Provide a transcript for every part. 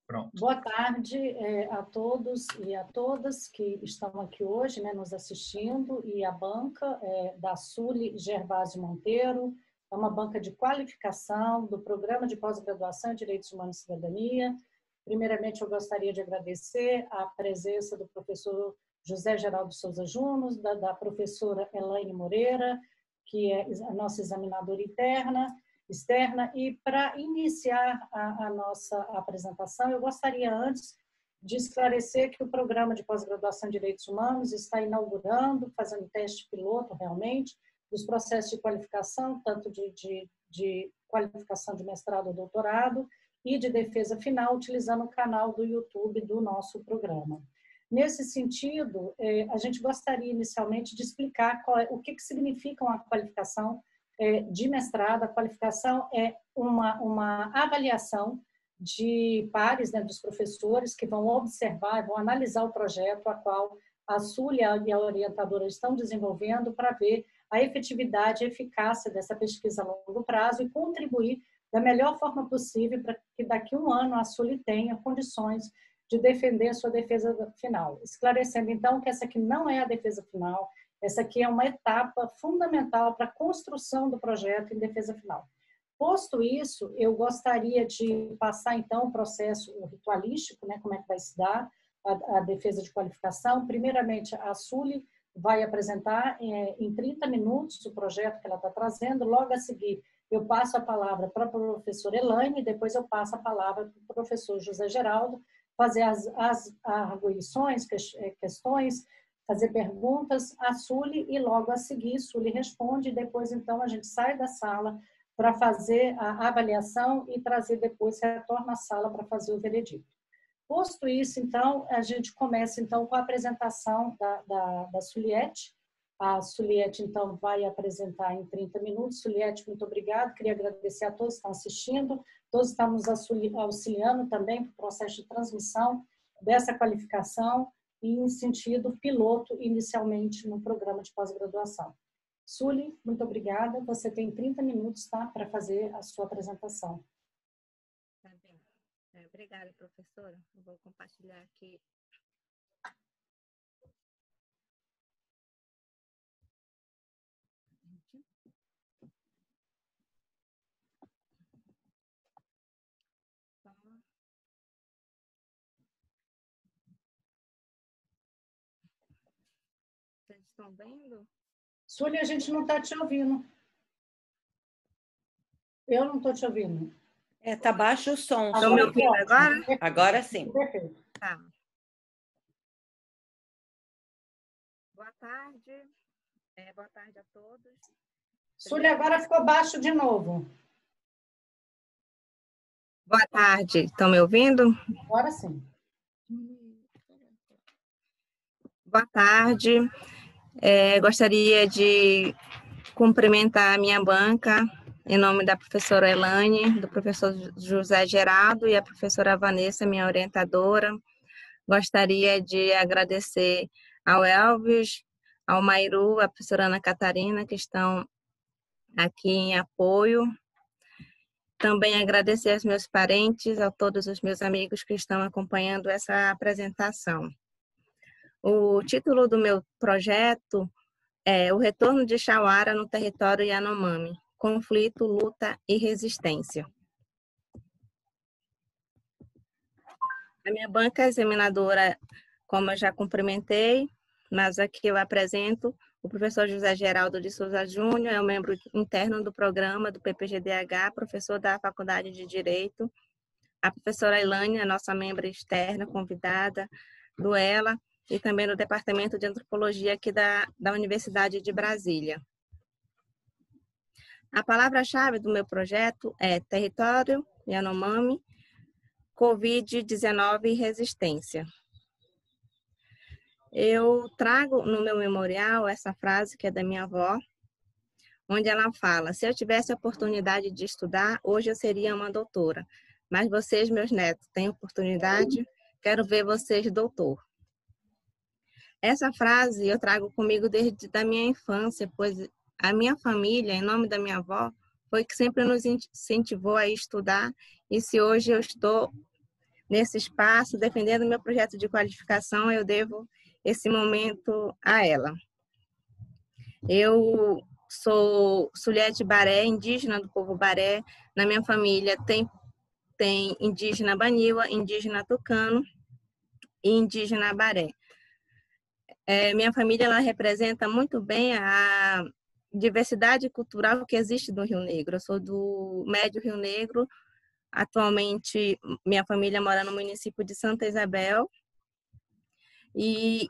Pronto. Boa tarde a todos e a todas que estão aqui hoje, né, nos assistindo, e a banca da Sully Gervásio Monteiro, é uma banca de qualificação do Programa de Pós-Graduação em Direitos Humanos e Cidadania. Primeiramente, eu gostaria de agradecer a presença do professor José Geraldo Souza Júnior, da professora Elaine Moreira, que é a nossa examinadora externa, e para iniciar a nossa apresentação, eu gostaria antes de esclarecer que o Programa de Pós-Graduação em Direitos Humanos está inaugurando, fazendo teste piloto realmente, dos processos de qualificação, tanto de qualificação de mestrado ou doutorado e de defesa final, utilizando o canal do YouTube do nosso programa. Nesse sentido, a gente gostaria inicialmente de explicar o que significa uma qualificação de mestrado. A qualificação é uma avaliação de pares, né, dos professores que vão observar, vão analisar o projeto a qual a Sully e a orientadora estão desenvolvendo para ver a efetividade e eficácia dessa pesquisa a longo prazo e contribuir da melhor forma possível para que daqui a um ano a Sully tenha condições de defender a sua defesa final. Esclarecendo, então, que essa aqui não é a defesa final, essa aqui é uma etapa fundamental para a construção do projeto em defesa final. Posto isso, eu gostaria de passar, então, o processo ritualístico, né, como é que vai se dar a defesa de qualificação. Primeiramente, a Sully vai apresentar em 30 minutos o projeto que ela está trazendo. Logo a seguir, eu passo a palavra para a professora Elaine, depois eu passo a palavra para o professor José Geraldo, fazer as arguições, questões, fazer perguntas à Sully e logo a seguir Sully responde e depois então a gente sai da sala para fazer a avaliação e trazer depois, retorna à sala para fazer o veredito. Posto isso, então, a gente começa então com a apresentação da Suliette. A Suliette, então, vai apresentar em 30 minutos. Suliette, muito obrigada. Queria agradecer a todos que estão assistindo. Todos estamos auxiliando também para o processo de transmissão dessa qualificação e em sentido piloto, inicialmente, no programa de pós-graduação. Sully, muito obrigada. Você tem 30 minutos, tá, para fazer a sua apresentação. Tá bem. Obrigada, professora. Eu vou compartilhar aqui. Vocês estão vendo? Sully, a gente não está te ouvindo. Eu não estou te ouvindo. Tá baixo o som. Estão me ouvindo agora? Agora sim. Perfeito. Tá. Boa tarde. Boa tarde a todos. Sully, agora ficou baixo de novo. Boa tarde. Estão me ouvindo? Agora sim. Boa tarde. Gostaria de cumprimentar a minha banca em nome da professora Elaine, do professor José Geraldo e a professora Vanessa, minha orientadora. Gostaria de agradecer ao Elvis, ao Mairu, a professora Ana Catarina, que estão aqui em apoio. Também agradecer aos meus parentes, a todos os meus amigos que estão acompanhando essa apresentação. O título do meu projeto é O Retorno de Chauara no Território Yanomami, Conflito, Luta e Resistência. A minha banca examinadora, como eu já cumprimentei, mas aqui eu apresento o professor José Geraldo de Souza Júnior, é um membro interno do programa do PPGDH, professor da Faculdade de Direito. A professora Elaine, a nossa membro externa, convidada do ELA, e também do Departamento de Antropologia aqui da Universidade de Brasília. A palavra-chave do meu projeto é Território Yanomami, Covid-19 e Resistência. Eu trago no meu memorial essa frase que é da minha avó, onde ela fala: se eu tivesse a oportunidade de estudar, hoje eu seria uma doutora. Mas vocês, meus netos, têm oportunidade? Quero ver vocês doutor. Essa frase eu trago comigo desde a minha infância, pois a minha família, em nome da minha avó, foi que sempre nos incentivou a estudar. E se hoje eu estou nesse espaço, defendendo meu projeto de qualificação, eu devo esse momento a ela. Eu sou Suliette Baré, indígena do povo Baré. Na minha família tem indígena Baniwa, indígena Tucano e indígena Baré. Minha família ela representa muito bem a diversidade cultural que existe no Rio Negro. Eu sou do Médio Rio Negro. Atualmente, minha família mora no município de Santa Isabel. E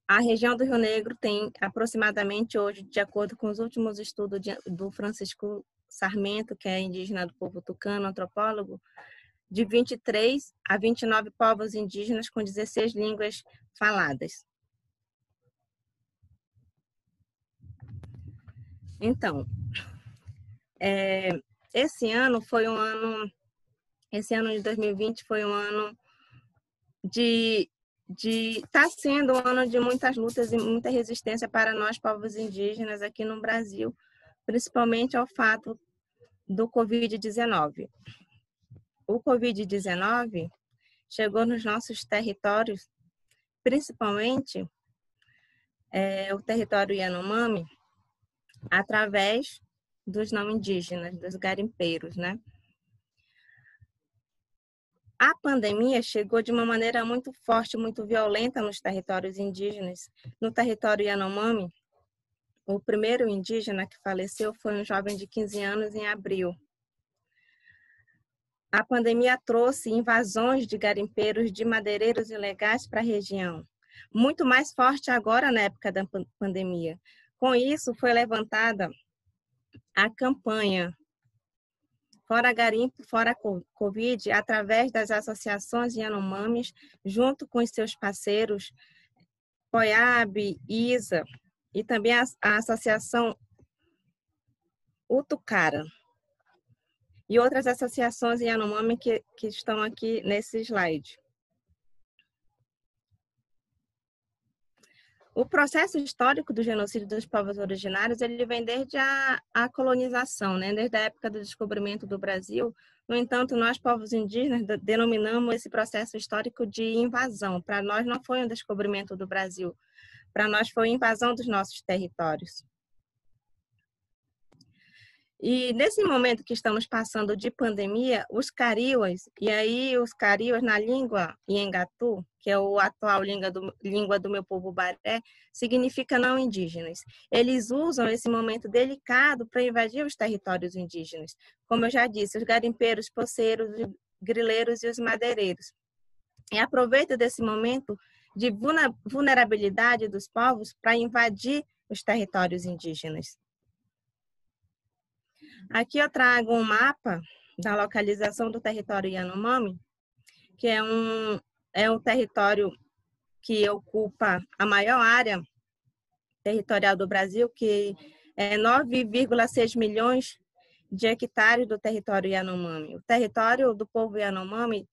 a região do Rio Negro tem aproximadamente hoje, de acordo com os últimos estudos do Francisco Sarmento, que é indígena do povo tucano, antropólogo, de 23 a 29 povos indígenas com 16 línguas faladas. Então, esse ano de 2020 foi um ano está sendo um ano de muitas lutas e muita resistência para nós, povos indígenas, aqui no Brasil, principalmente ao fato do Covid-19. O Covid-19 chegou nos nossos territórios, principalmente o território Yanomami, através dos não indígenas, dos garimpeiros, né? A pandemia chegou de uma maneira muito forte, muito violenta nos territórios indígenas. No território Yanomami, o primeiro indígena que faleceu foi um jovem de 15 anos em abril. A pandemia trouxe invasões de garimpeiros, de madeireiros ilegais para a região, muito mais forte agora na época da pandemia. Com isso, foi levantada a campanha Fora Garimpo, Fora Covid, através das associações Yanomamis, junto com os seus parceiros, POIAB, ISA, e também a associação Utucara, e outras associações Yanomami que estão aqui nesse slide. O processo histórico do genocídio dos povos originários, ele vem desde a colonização, né? Desde a época do descobrimento do Brasil. No entanto, nós, povos indígenas, denominamos esse processo histórico de invasão. Para nós não foi um descobrimento do Brasil, para nós foi invasão dos nossos territórios. E nesse momento que estamos passando de pandemia, os cariuas, e aí os cariuas na língua Iengatu, que é a atual língua do meu povo Baré, significa não indígenas. Eles usam esse momento delicado para invadir os territórios indígenas. Como eu já disse, os garimpeiros, poceiros, os grileiros e os madeireiros. E aproveitam desse momento de vulnerabilidade dos povos para invadir os territórios indígenas. Aqui eu trago um mapa da localização do território Yanomami, que é um território que ocupa a maior área territorial do Brasil, que é 9,6 milhões de hectares do território Yanomami. O território do povo Yanomami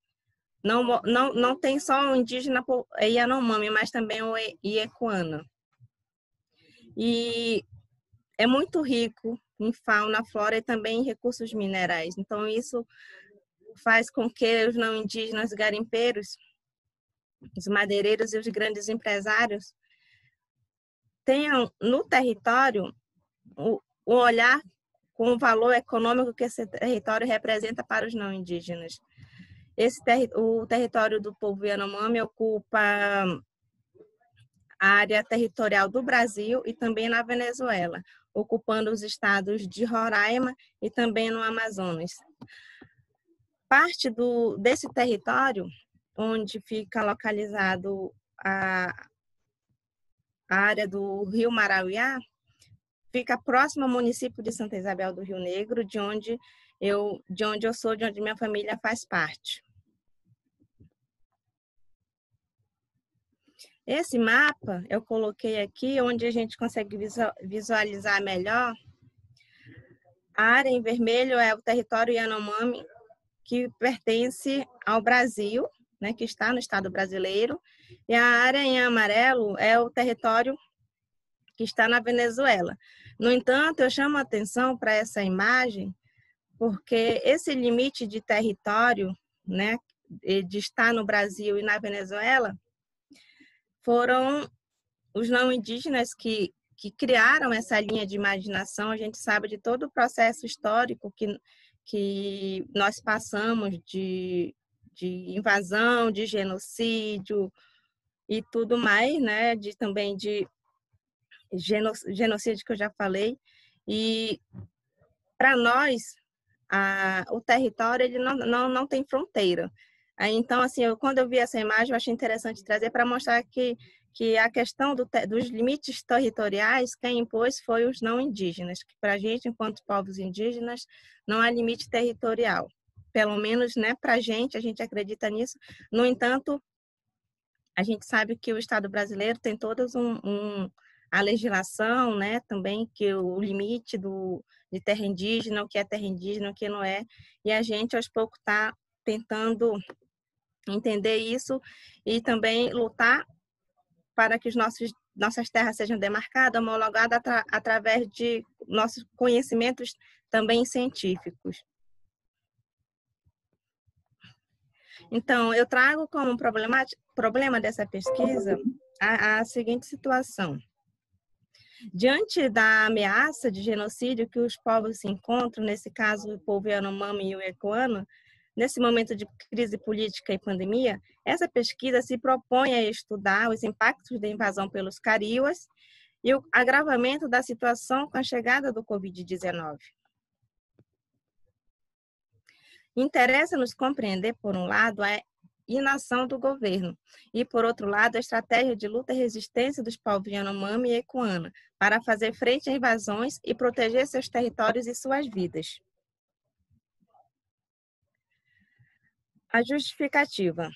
não tem só o indígena Yanomami, mas também o Iecuana. E é muito rico em fauna, flora e também em recursos minerais. Então, isso faz com que os não indígenas garimpeiros, os madeireiros e os grandes empresários tenham no território o olhar com o valor econômico que esse território representa para os não indígenas. O território do povo Yanomami ocupa a área territorial do Brasil e também na Venezuela, ocupando os estados de Roraima e também no Amazonas. Parte desse território, onde fica localizado a área do Rio Marauiá, fica próximo ao município de Santa Isabel do Rio Negro, de onde eu sou, de onde minha família faz parte. Esse mapa eu coloquei aqui, onde a gente consegue visualizar melhor. A área em vermelho é o território Yanomami, que pertence ao Brasil, né, que está no estado brasileiro, e a área em amarelo é o território que está na Venezuela. No entanto, eu chamo a atenção para essa imagem, porque esse limite de território, né, de estar no Brasil e na Venezuela, foram os não indígenas que criaram essa linha de imaginação. A gente sabe de todo o processo histórico que nós passamos de invasão, de genocídio e tudo mais, né? Também de genocídio que eu já falei. E para nós, o território ele não tem fronteira. Aí, então, assim, quando eu vi essa imagem, eu achei interessante trazer para mostrar que a questão dos limites territoriais, quem impôs foi os não indígenas, que para a gente, enquanto povos indígenas, não há limite territorial. Pelo menos, né, para a gente acredita nisso. No entanto, a gente sabe que o Estado brasileiro tem todas a legislação, né, também, que o limite de terra indígena, o que é terra indígena, o que não é, e a gente, aos poucos, está tentando entender isso e também lutar para que nossas terras sejam demarcadas, homologadas através de nossos conhecimentos também científicos. Então, eu trago como problema dessa pesquisa a seguinte situação. Diante da ameaça de genocídio que os povos se encontram, nesse caso o povo Yanomami e o Ecoano, nesse momento de crise política e pandemia, essa pesquisa se propõe a estudar os impactos da invasão pelos cariuas e o agravamento da situação com a chegada do Covid-19. Interessa-nos compreender, por um lado, a inação do governo e, por outro lado, a estratégia de luta e resistência dos povos Yanomami e Ecoana para fazer frente a invasões e proteger seus territórios e suas vidas. A justificativa.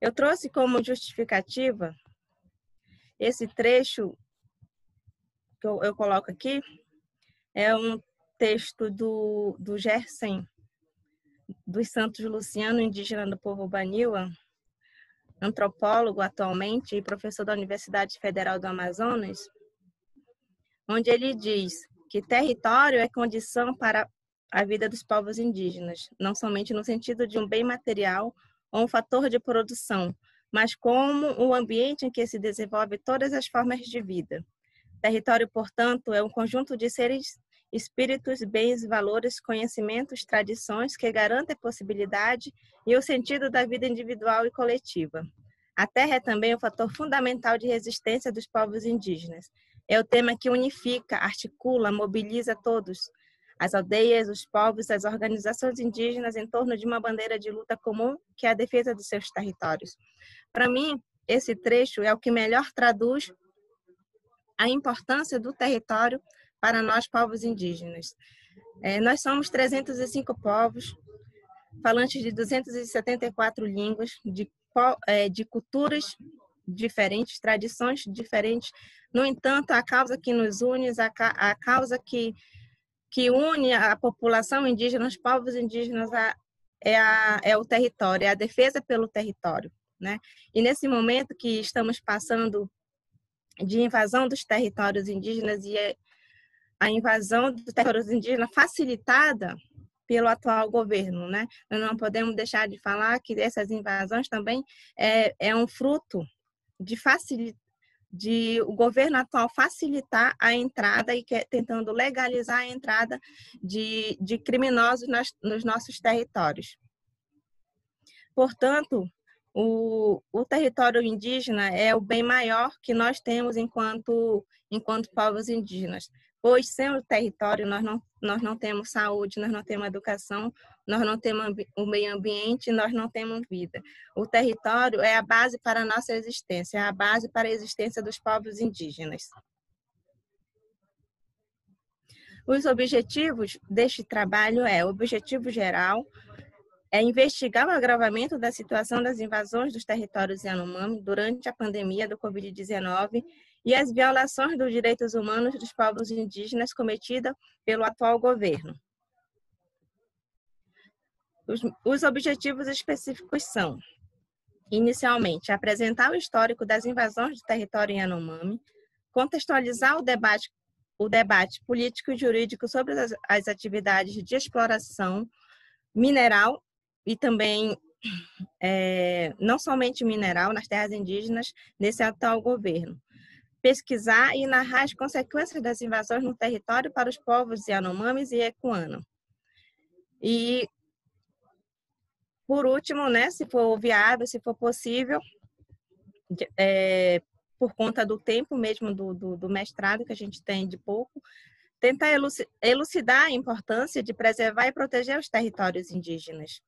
Eu trouxe como justificativa esse trecho que eu coloco aqui, é um texto do Gerson dos Santos Luciano, indígena do povo Baniwa, antropólogo atualmente e professor da Universidade Federal do Amazonas, onde ele diz que território é condição para a vida dos povos indígenas, não somente no sentido de um bem material ou um fator de produção, mas como o ambiente em que se desenvolve todas as formas de vida. Território, portanto, é um conjunto de seres, espíritos, bens, valores, conhecimentos, tradições que garantem a possibilidade e o sentido da vida individual e coletiva. A terra é também um fator fundamental de resistência dos povos indígenas. É o tema que unifica, articula, mobiliza todos, as aldeias, os povos, as organizações indígenas em torno de uma bandeira de luta comum, que é a defesa dos seus territórios. Para mim, esse trecho é o que melhor traduz a importância do território para nós, povos indígenas. Nós somos 305 povos, falantes de 274 línguas, de culturas diferentes, tradições diferentes. No entanto, a causa que nos une, a causa que une a população indígena, os povos indígenas, é o território, é a defesa pelo território, né? E nesse momento que estamos passando de invasão dos territórios indígenas e a invasão dos territórios indígenas facilitada pelo atual governo, né? Nós não podemos deixar de falar que essas invasões também é um fruto de o governo atual facilitar a entrada e tentando legalizar a entrada de criminosos nos nossos territórios. Portanto, o território indígena é o bem maior que nós temos enquanto povos indígenas, pois sem o território nós não temos saúde, nós não temos educação, nós não temos o meio ambiente, nós não temos vida. O território é a base para a nossa existência, é a base para a existência dos povos indígenas. Os objetivos deste trabalho o objetivo geral é investigar o agravamento da situação das invasões dos territórios Yanomami durante a pandemia do Covid-19 e as violações dos direitos humanos dos povos indígenas cometidas pelo atual governo. Os objetivos específicos são, inicialmente, apresentar o histórico das invasões do território Yanomami, contextualizar o debate político e jurídico sobre as atividades de exploração mineral e também não somente mineral nas terras indígenas nesse atual governo. Pesquisar e narrar as consequências das invasões no território para os povos Yanomamis e Ecuana. E, por último, né, se for viável, se for possível, por conta do tempo mesmo do mestrado que a gente tem de pouco, tentar elucidar a importância de preservar e proteger os territórios indígenas.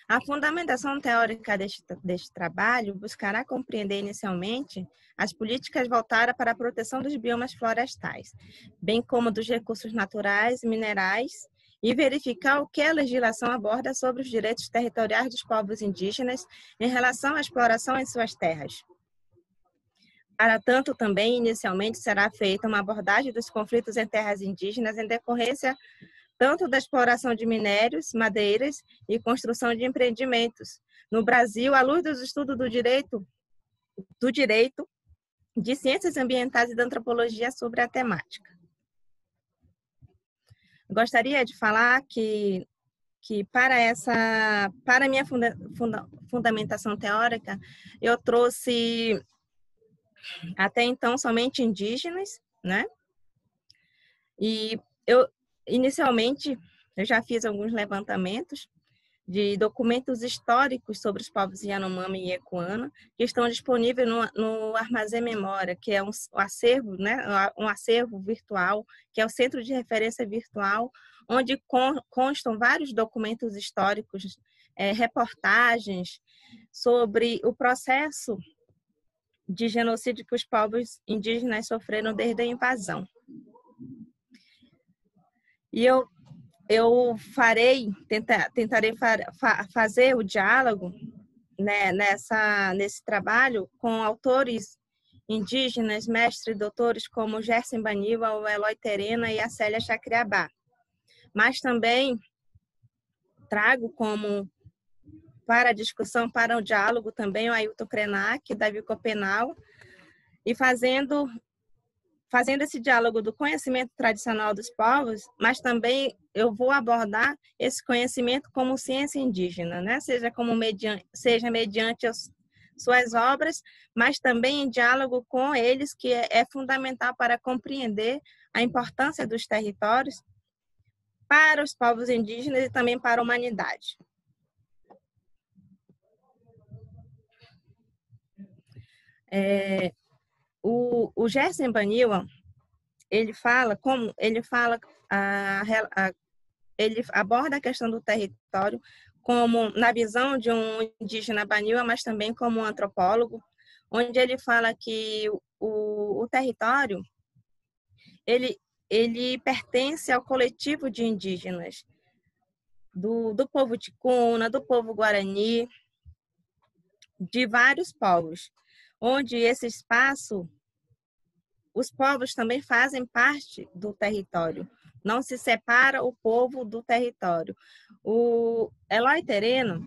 A fundamentação teórica deste trabalho buscará compreender inicialmente as políticas voltadas para a proteção dos biomas florestais, bem como dos recursos naturais e minerais, e verificar o que a legislação aborda sobre os direitos territoriais dos povos indígenas em relação à exploração em suas terras. Para tanto, também, inicialmente, será feita uma abordagem dos conflitos em terras indígenas em decorrência tanto da exploração de minérios, madeiras e construção de empreendimentos. No Brasil, à luz dos estudos do direito, de ciências ambientais e da antropologia sobre a temática. Gostaria de falar que para a minha fundamentação teórica, eu trouxe até então somente indígenas, né? E inicialmente, eu já fiz alguns levantamentos de documentos históricos sobre os povos Yanomami e Ecuana, que estão disponíveis no Armazém Memória, que é um acervo, né, um acervo virtual, que é o Centro de Referência Virtual, onde constam vários documentos históricos, reportagens sobre o processo de genocídio que os povos indígenas sofreram desde a invasão. E eu tentarei fazer o diálogo, né, nesse trabalho com autores indígenas, mestres e doutores como Gerson Baniwa, o Eloy Terena e a Célia Chacriabá. Mas também trago como para a discussão, para o diálogo também o Ailton Krenak, Davi Copenau, e fazendo esse diálogo do conhecimento tradicional dos povos, mas também eu vou abordar esse conhecimento como ciência indígena, né? seja mediante suas obras, mas também em diálogo com eles, que é fundamental para compreender a importância dos territórios para os povos indígenas e também para a humanidade. O Gerson Baniwa, ele aborda a questão do território como na visão de um indígena Baniwa, mas também como um antropólogo, onde ele fala que o território ele pertence ao coletivo de indígenas do povo ticuna, do povo guarani, de vários povos, onde esse espaço, os povos também fazem parte do território. Não se separa o povo do território. O Eloy Terena,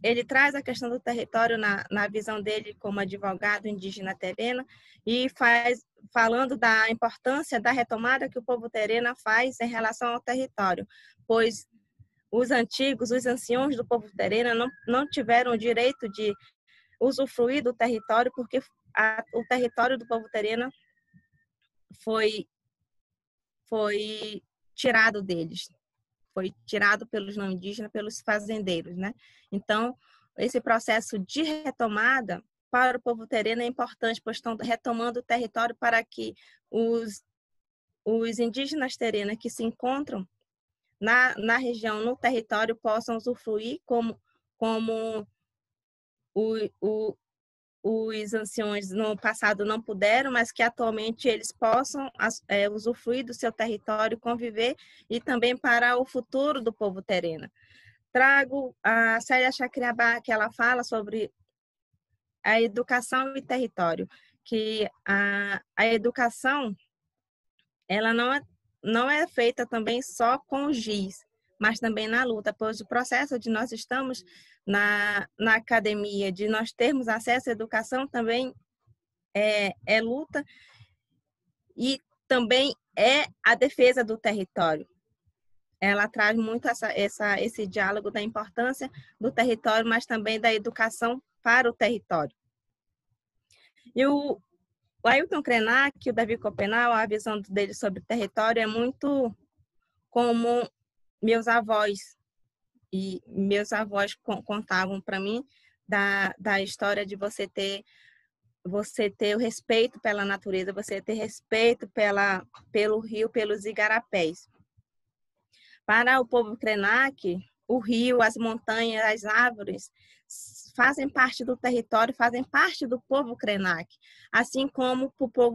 ele traz a questão do território na visão dele como advogado indígena terena e falando da importância da retomada que o povo terena faz em relação ao território, pois os anciões do povo terena não tiveram o direito de usufruir do território porque o território do povo terena foi tirado deles, foi tirado pelos não indígenas, pelos fazendeiros, né? Então, esse processo de retomada para o povo tereno é importante, pois estão retomando o território para que os indígenas terenos que se encontram na região, no território, possam usufruir como os anciões no passado não puderam, mas que atualmente eles possam usufruir do seu território, conviver, e também para o futuro do povo terena. Trago a Célia Chacriabá, que ela fala sobre a educação e território, que a educação ela não é feita também só com o giz, mas também na luta, pois o processo de nós estamos na academia, de nós termos acesso à educação também é luta e também é a defesa do território. ela traz muito esse diálogo da importância do território, mas também da educação para o território. E o Ailton Krenak, o Davi Copenau, a visão dele sobre o território é muito como meus avós. E meus avós contavam para mim da história de você ter o respeito pela natureza, você ter respeito pelo rio, pelos igarapés. Para o povo Krenak, o rio, as montanhas, as árvores fazem parte do território, fazem parte do povo Krenak, assim como para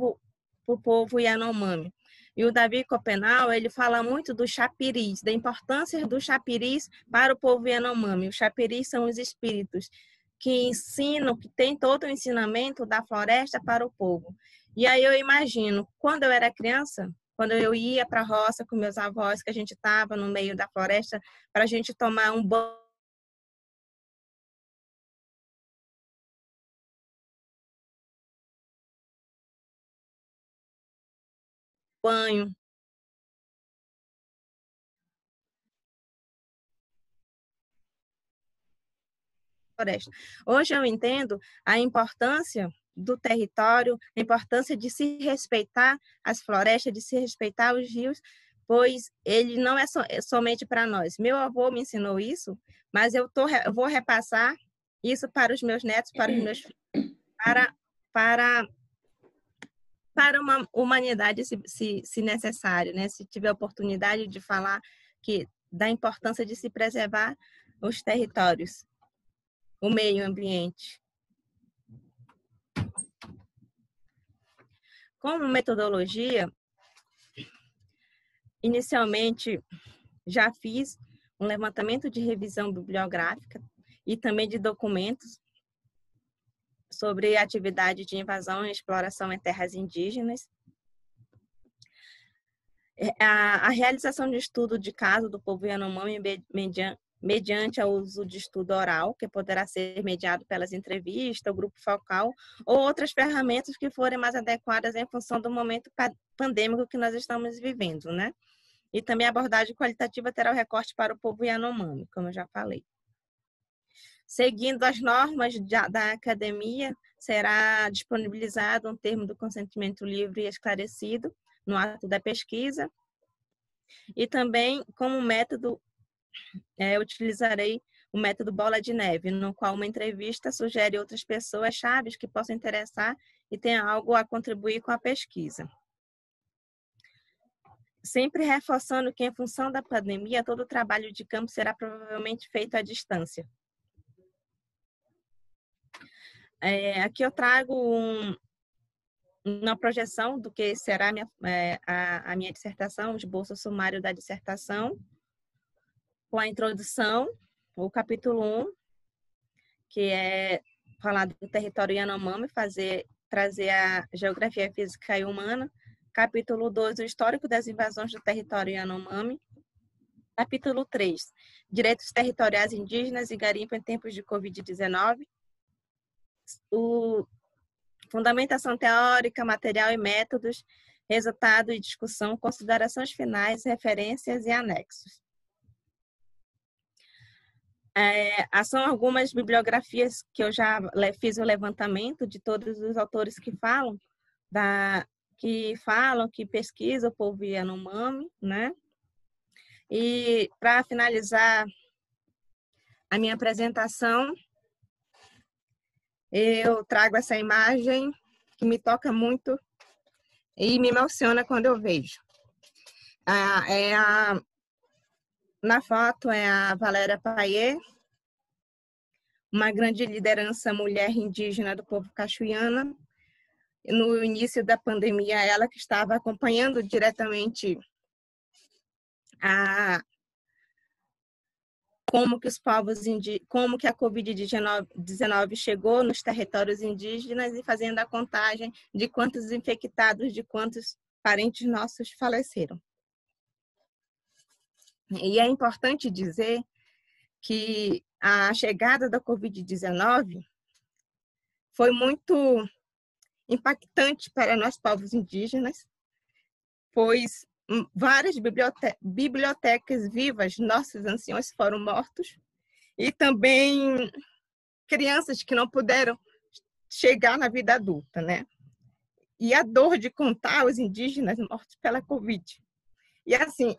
o povo Yanomami. E o Davi Copenau, ele fala muito dos chapiris, da importância dos chapiris para o povo Yanomami. Os chapiris são os espíritos que ensinam, que tem todo o ensinamento da floresta para o povo. E aí eu imagino, quando eu era criança, quando eu ia para a roça com meus avós, que a gente estava no meio da floresta, para a gente tomar um banho. Floresta. Hoje eu entendo a importância do território, a importância de se respeitar as florestas, de se respeitar os rios, pois ele não é somente para nós. Meu avô me ensinou isso, mas eu vou repassar isso para os meus netos, para os meus filhos, para uma humanidade, se necessário, né? Se tiver oportunidade de falar da importância de se preservar os territórios, o meio ambiente. Como metodologia, inicialmente já fiz um levantamento de revisão bibliográfica e também de documentos sobre atividade de invasão e exploração em terras indígenas. A realização de estudo de caso do povo Yanomami mediante o uso de estudo oral, que poderá ser mediado pelas entrevistas, o grupo focal ou outras ferramentas que forem mais adequadas em função do momento pandêmico que nós estamos vivendo, né? E também a abordagem qualitativa terá o recorte para o povo Yanomami, como eu já falei. Seguindo as normas da academia, será disponibilizado um termo do consentimento livre e esclarecido no ato da pesquisa. E também, como método, utilizarei o método bola de neve, no qual uma entrevista sugere outras pessoas chaves que possam interessar e tenham algo a contribuir com a pesquisa. Sempre reforçando que, em função da pandemia, todo o trabalho de campo será provavelmente feito à distância. Aqui eu trago uma projeção do que será a minha dissertação, o esboço sumário da dissertação, com a introdução, o capítulo 1, que é falar do território Yanomami, trazer a geografia física e humana. Capítulo 2, o histórico das invasões do território Yanomami. Capítulo 3, direitos territoriais indígenas e garimpo em tempos de Covid-19. Fundamentação teórica, material e métodos, resultado e discussão, considerações finais, referências e anexos. São algumas bibliografias que eu já fiz o levantamento de todos os autores que que pesquisam o povo Yanomami, né? E para finalizar a minha apresentação, eu trago essa imagem que me toca muito e me emociona quando eu vejo. Na foto é a Valéria Payet, uma grande liderança mulher indígena do povo cachuiana. No início da pandemia, ela que estava acompanhando diretamente como que a Covid-19 chegou nos territórios indígenas e fazendo a contagem de quantos infectados, de quantos parentes nossos faleceram. E é importante dizer que a chegada da Covid-19 foi muito impactante para nós povos indígenas, pois várias bibliotecas vivas, nossos anciões foram mortos, e também crianças que não puderam chegar na vida adulta, né? E a dor de contar os indígenas mortos pela Covid. E assim,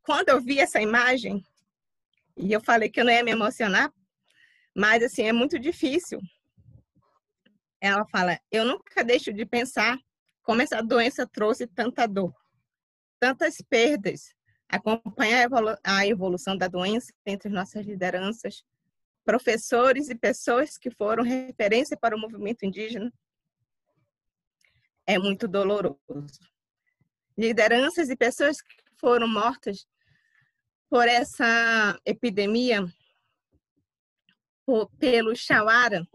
quando eu vi essa imagem, e eu falei que eu não ia me emocionar, mas assim, é muito difícil. Ela fala, eu nunca deixo de pensar como essa doença trouxe tanta dor, tantas perdas. Acompanhar a evolução da doença entre as nossas lideranças, professores e pessoas que foram referência para o movimento indígena, é muito doloroso. Lideranças e pessoas que foram mortas por essa epidemia, pelo Xauara,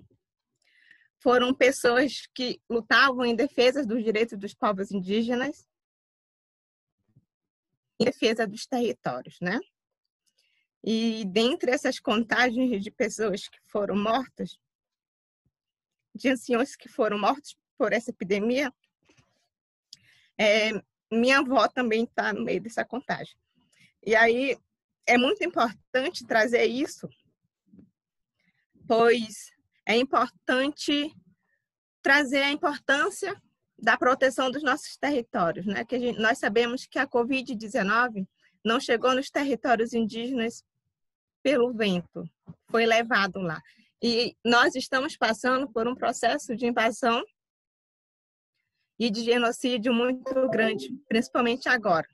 foram pessoas que lutavam em defesa dos direitos dos povos indígenas, em defesa dos territórios, né? E dentre essas contagens de pessoas que foram mortas, de anciões que foram mortos por essa epidemia, minha avó também está no meio dessa contagem. E aí é muito importante trazer isso, pois é importante trazer a importância da proteção dos nossos territórios, né? Que nós sabemos que a Covid-19 não chegou nos territórios indígenas pelo vento, foi levado lá. E nós estamos passando por um processo de invasão e de genocídio muito grande, principalmente agora,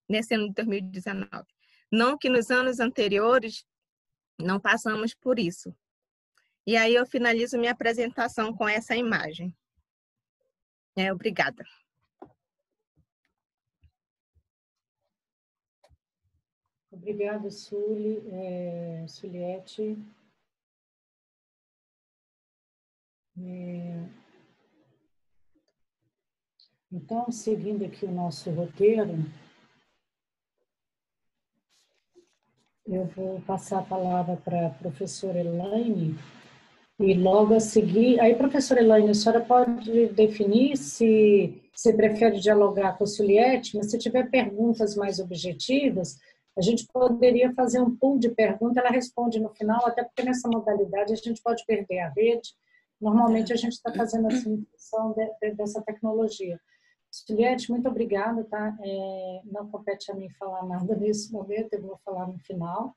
nesse ano de 2019. Não que nos anos anteriores não passamos por isso. E aí eu finalizo minha apresentação com essa imagem. Obrigada. Obrigada, Suliette. Então, seguindo aqui o nosso roteiro, eu vou passar a palavra para a professora Elaine, e logo a seguir... Aí, professora Elaine, a senhora pode definir se você prefere dialogar com a Suliette, mas se tiver perguntas mais objetivas, a gente poderia fazer um pool de perguntas, ela responde no final, até porque nessa modalidade a gente pode perder a rede. Normalmente a gente está fazendo assim, em função dessa tecnologia. Juliette, muito obrigada, tá? Não compete a mim falar nada nesse momento, eu vou falar no final.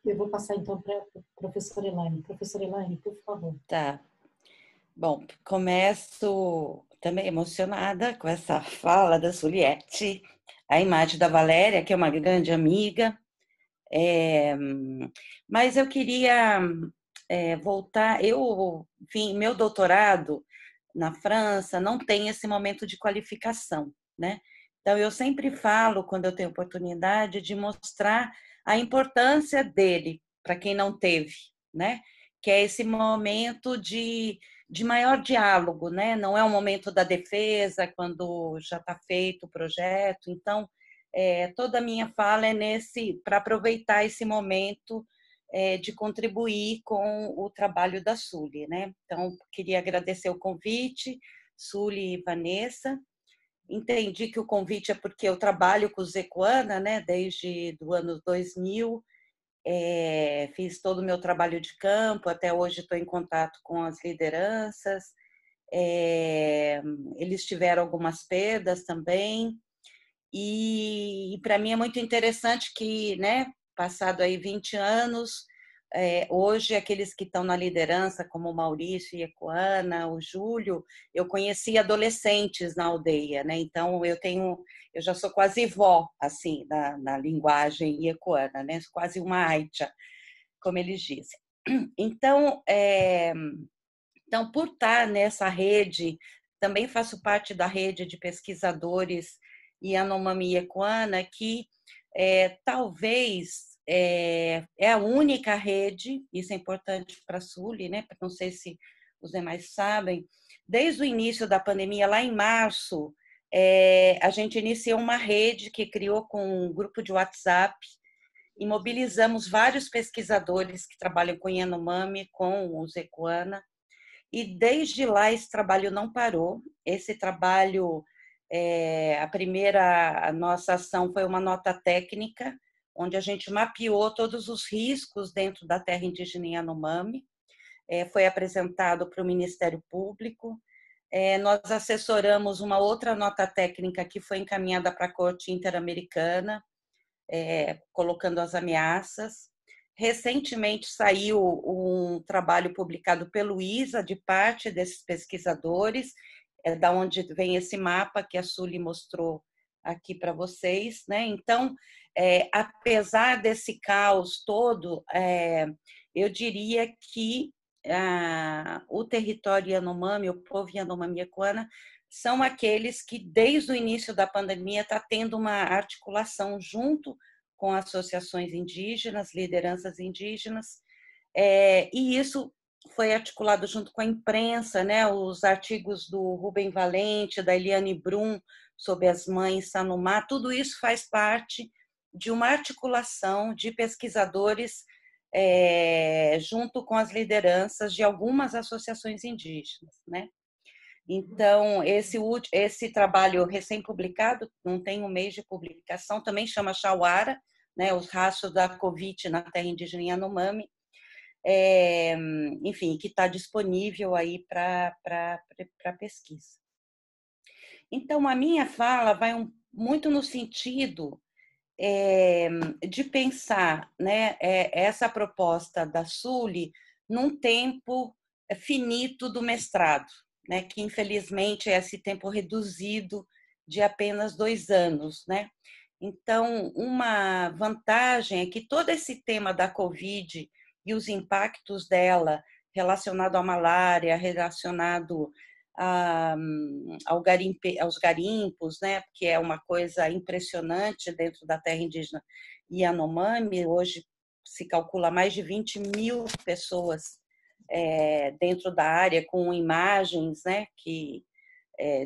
Eu vou passar então para a professora Elaine. Professora Elaine, por favor. Tá. Bom, começo também emocionada com essa fala da Juliette, a imagem da Valéria, que é uma grande amiga. Mas eu queria voltar. Enfim, meu doutorado na França não tem esse momento de qualificação, né? Então, eu sempre falo, quando eu tenho oportunidade, de mostrar a importância dele para quem não teve, né? Que é esse momento de maior diálogo, né? Não é um momento da defesa, quando já está feito o projeto. Então, toda a minha fala é para aproveitar esse momento de contribuir com o trabalho da Suli, né? Então, queria agradecer o convite, Suli e Vanessa. Entendi que o convite é porque eu trabalho com o Zequana, né? Desde o ano 2000, fiz todo o meu trabalho de campo, até hoje estou em contato com as lideranças. Eles tiveram algumas perdas também. E para mim é muito interessante que, né, passado aí 20 anos, hoje aqueles que estão na liderança, como o Maurício e a Ecoana, o Júlio, eu conheci adolescentes na aldeia, né? Então eu já sou quase vó, assim, na linguagem Ecoana, né? Quase uma Aitia, como eles dizem. Então, por estar nessa rede, também faço parte da rede de pesquisadores Yanomami Ecoana, que talvez é a única rede, isso é importante para a Suli, né? Não sei se os demais sabem, desde o início da pandemia, lá em março, a gente iniciou uma rede que criou com um grupo de WhatsApp e mobilizamos vários pesquisadores que trabalham com Yanomami, com os Ecoana, e desde lá esse trabalho não parou. Esse trabalho A nossa ação foi uma nota técnica, onde a gente mapeou todos os riscos dentro da terra indígena Yanomami, foi apresentado para o Ministério Público. Nós assessoramos uma outra nota técnica que foi encaminhada para a Corte Interamericana, colocando as ameaças. Recentemente saiu um trabalho publicado pelo ISA, de parte desses pesquisadores, da onde vem esse mapa que a Sueli mostrou aqui para vocês, né? Então, apesar desse caos todo, eu diria que o território Yanomami, o povo Yanomami-Ecuana, são aqueles que, desde o início da pandemia, está tendo uma articulação junto com associações indígenas, lideranças indígenas, e isso foi articulado junto com a imprensa, né? Os artigos do Rubem Valente, da Eliane Brum, sobre as mães Sanumá, tudo isso faz parte de uma articulação de pesquisadores junto com as lideranças de algumas associações indígenas, né? Então, esse trabalho recém-publicado, não tem um mês de publicação, também chama Chauara, né, os rastros da Covid na terra indígena Yanomami, enfim, que está disponível aí para pesquisa. Então, a minha fala vai muito no sentido de pensar, né, essa proposta da Sueli num tempo finito do mestrado, né, que infelizmente é esse tempo reduzido de apenas 2 anos, né? Então, uma vantagem é que todo esse tema da Covid e os impactos dela relacionado à malária, relacionado aos garimpos, né, que é uma coisa impressionante dentro da terra indígena Yanomami. Hoje se calcula mais de 20 mil pessoas dentro da área, com imagens, né, que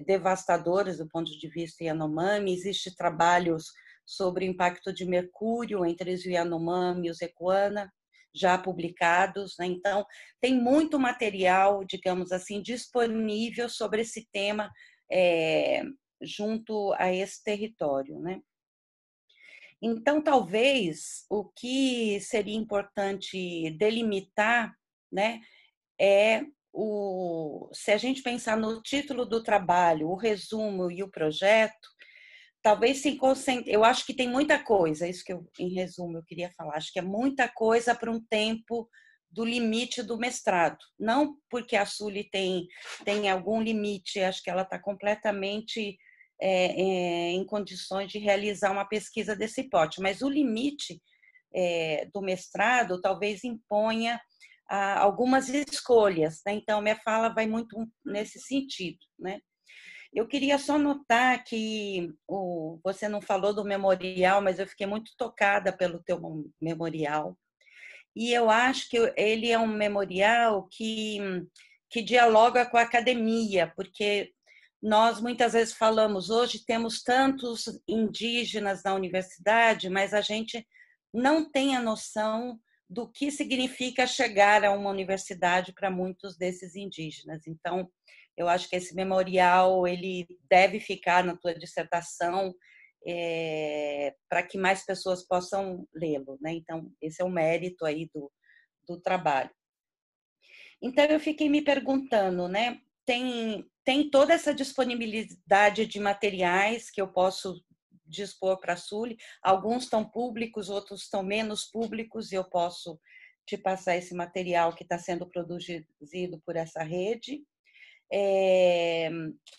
devastadoras do ponto de vista Yanomami. Existem trabalhos sobre o impacto de mercúrio entre os Yanomami e os Ecuana, já publicados, né? Então, tem muito material, digamos assim, disponível sobre esse tema junto a esse território, né? Então, talvez o que seria importante delimitar, né, se a gente pensar no título do trabalho, o resumo e o projeto, talvez se concentre. Eu acho que tem muita coisa, isso que em resumo eu queria falar. Acho que é muita coisa para um tempo do limite do mestrado. Não porque a Sueli tem algum limite, acho que ela está completamente em condições de realizar uma pesquisa desse porte, mas o limite do mestrado talvez imponha algumas escolhas, né? Então, minha fala vai muito nesse sentido, né? Eu queria só notar que você não falou do memorial, mas eu fiquei muito tocada pelo teu memorial. E eu acho que ele é um memorial que dialoga com a academia, porque nós muitas vezes falamos, hoje temos tantos indígenas na universidade, mas a gente não tem a noção do que significa chegar a uma universidade para muitos desses indígenas. Então, eu acho que esse memorial ele deve ficar na tua dissertação para que mais pessoas possam lê-lo, né? Então, esse é o mérito aí do trabalho. Então, eu fiquei me perguntando, né? Tem toda essa disponibilidade de materiais que eu posso dispor para a Sueli, alguns estão públicos, outros estão menos públicos, e eu posso te passar esse material que está sendo produzido por essa rede,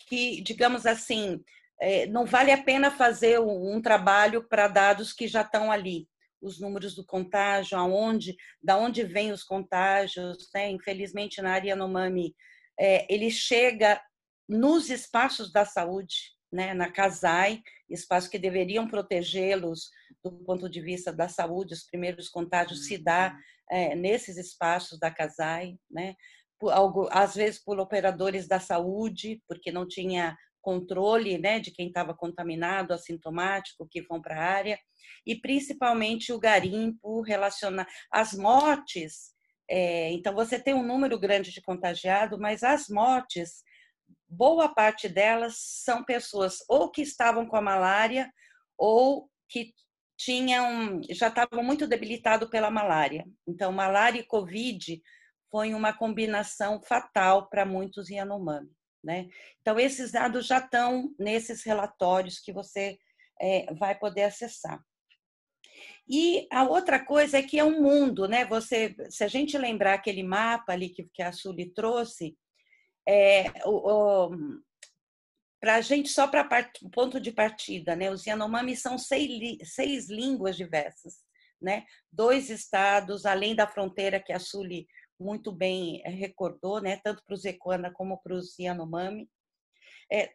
que, digamos assim, não vale a pena fazer um trabalho para dados que já estão ali, os números do contágio, da onde vêm os contágios, né? Infelizmente, na área Yanomami, ele chega nos espaços da saúde, né? Na CASAI, espaços que deveriam protegê-los do ponto de vista da saúde, os primeiros contágios se dá nesses espaços da CASAI, né? Às vezes por operadores da saúde, porque não tinha controle, né, de quem estava contaminado, assintomático, que vão para a área, e principalmente o garimpo relacionado às mortes. Então, você tem um número grande de contagiados, mas as mortes boa parte delas são pessoas ou que estavam com a malária ou que já estavam muito debilitados pela malária. Então, malária e Covid foi uma combinação fatal para muitos Yanomami, né? Então, esses dados já estão nesses relatórios que você vai poder acessar. E a outra coisa é que é um mundo, né? Se a gente lembrar aquele mapa ali que a Sueli trouxe, para a gente, só para o ponto de partida, né? Os Yanomami são 6 línguas diversas, né? 2 estados, além da fronteira que a Sueli muito bem recordou, né? Tanto para os Equana como para os Yanomami.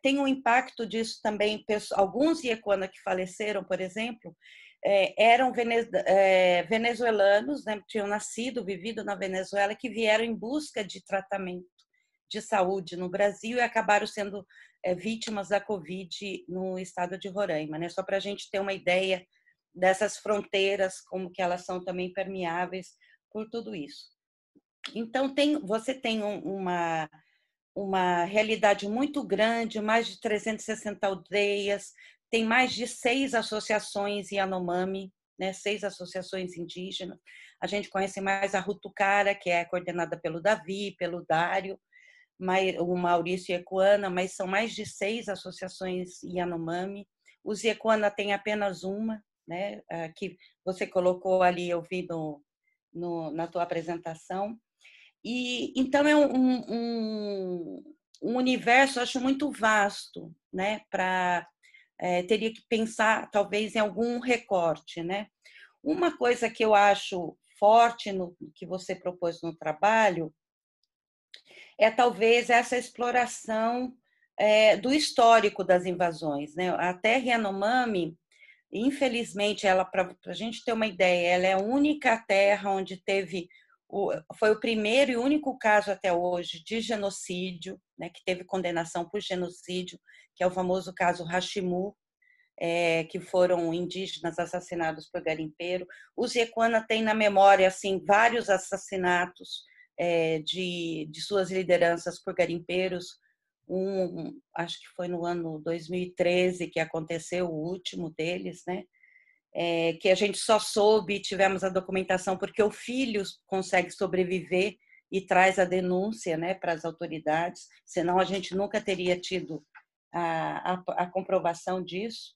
Tem um impacto disso também, alguns Equana que faleceram, por exemplo, eram venezuelanos, né? Tinham nascido, vivido na Venezuela, que vieram em busca de tratamento de saúde no Brasil e acabaram sendo vítimas da Covid no estado de Roraima, né? Só para a gente ter uma ideia dessas fronteiras, como que elas são também permeáveis por tudo isso. Então, você tem uma realidade muito grande, mais de 360 aldeias, tem mais de 6 associações Yanomami, né? 6 associações indígenas. A gente conhece mais a Rutucara, que é coordenada pelo Davi, pelo Dário, o Maurício Equana, mas são mais de 6 associações Yanomami. Os Equana tem apenas uma, né, que você colocou ali, eu vi na tua apresentação. E então é um universo, acho, muito vasto, né, teria que pensar talvez em algum recorte, né? Uma coisa que eu acho forte no que você propôs no trabalho talvez essa exploração do histórico das invasões, né? A terra Yanomami, infelizmente, para a gente ter uma ideia, ela é a única terra onde foi o primeiro e único caso até hoje de genocídio, né? Que teve condenação por genocídio, que é o famoso caso Hashimu, que foram indígenas assassinados por garimpeiro. Os Equana têm na memória assim vários assassinatos de suas lideranças por garimpeiros. Acho que foi no ano 2013 que aconteceu o último deles, né? Que a gente só soube, tivemos a documentação porque o filho consegue sobreviver e traz a denúncia, né, para as autoridades, senão a gente nunca teria tido a comprovação disso.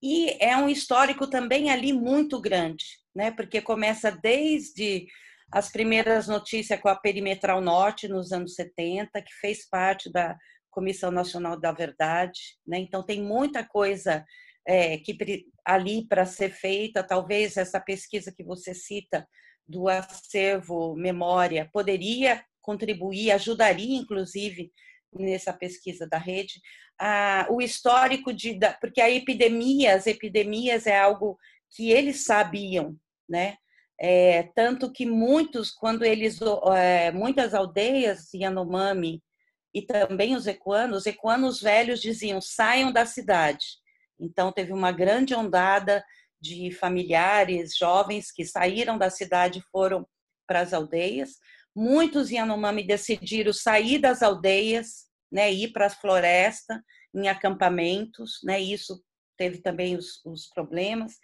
E é um histórico também ali muito grande, né? Porque começa desde as primeiras notícias com a Perimetral Norte, nos anos 70, que fez parte da Comissão Nacional da Verdade, né? Então, tem muita coisa ali para ser feita. Talvez essa pesquisa que você cita do acervo Memória poderia contribuir, ajudaria, inclusive, nessa pesquisa da rede. O histórico porque as epidemias é algo que eles sabiam, né? Tanto que muitas aldeias Yanomami e também os equanos velhos diziam: saiam da cidade. Então teve uma grande ondada de familiares jovens que saíram da cidade e foram para as aldeias. Muitos Yanomami decidiram sair das aldeias, né, ir para a floresta, em acampamentos, né, isso teve também os problemas.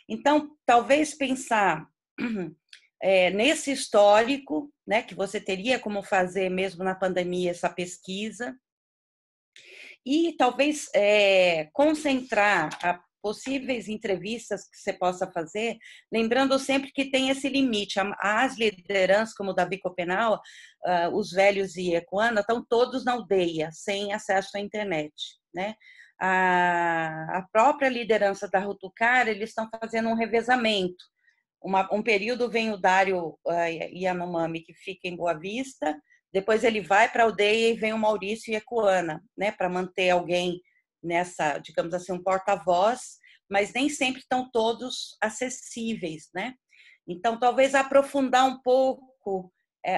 Então, talvez pensar nesse histórico, né, que você teria como fazer mesmo na pandemia essa pesquisa, e talvez concentrar possíveis entrevistas que você possa fazer, lembrando sempre que tem esse limite. As lideranças, como o Davi Copenau, os velhos e Equana, estão todos na aldeia, sem acesso à internet, né? A própria liderança da Rutucara, eles estão fazendo um revezamento. Um período vem o Dário Yanomami, que fica em Boa Vista, depois ele vai para a aldeia e vem o Maurício Equana, né, para manter alguém nessa, digamos assim, um porta-voz, mas nem sempre estão todos acessíveis, né? Então, talvez aprofundar um pouco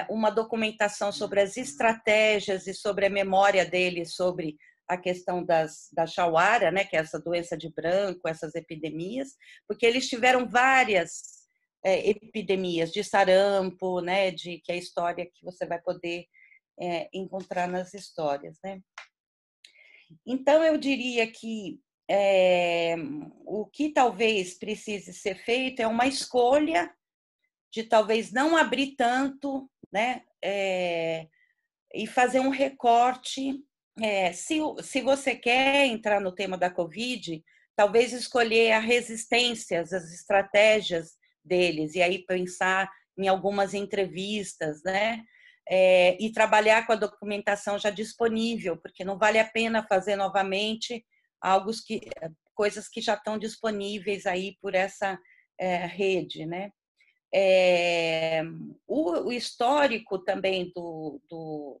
uma documentação sobre as estratégias e sobre a memória deles sobre a questão da Chauara, né, que é essa doença de branco, essas epidemias, porque eles tiveram várias epidemias de sarampo, né, que é a história que você vai poder encontrar nas histórias, né? Então, eu diria que o que talvez precise ser feito é uma escolha de talvez não abrir tanto, né? E fazer um recorte. Se você quer entrar no tema da Covid, talvez escolher as resistências, as estratégias deles, e aí pensar em algumas entrevistas, né? E trabalhar com a documentação já disponível, porque não vale a pena fazer novamente coisas que já estão disponíveis aí por essa rede, né? O histórico também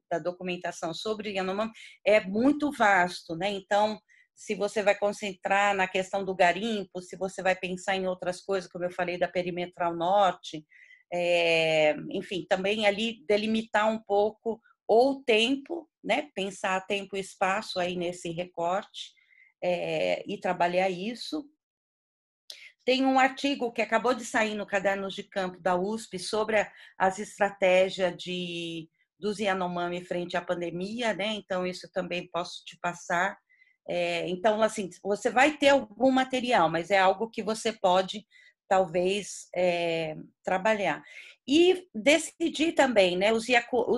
da documentação sobre Yanomami é muito vasto, né? Então, se você vai concentrar na questão do garimpo, se você vai pensar em outras coisas, como eu falei da perimetral norte, enfim, também ali delimitar um pouco o tempo, né? Pensar tempo e espaço aí nesse recorte e trabalhar isso. Tem um artigo que acabou de sair no Cadernos de Campo da USP sobre as estratégias dos Yanomami frente à pandemia, né? Então, isso também posso te passar. Então, assim, você vai ter algum material, mas é algo que você pode, talvez, trabalhar. E decidir também, né? Os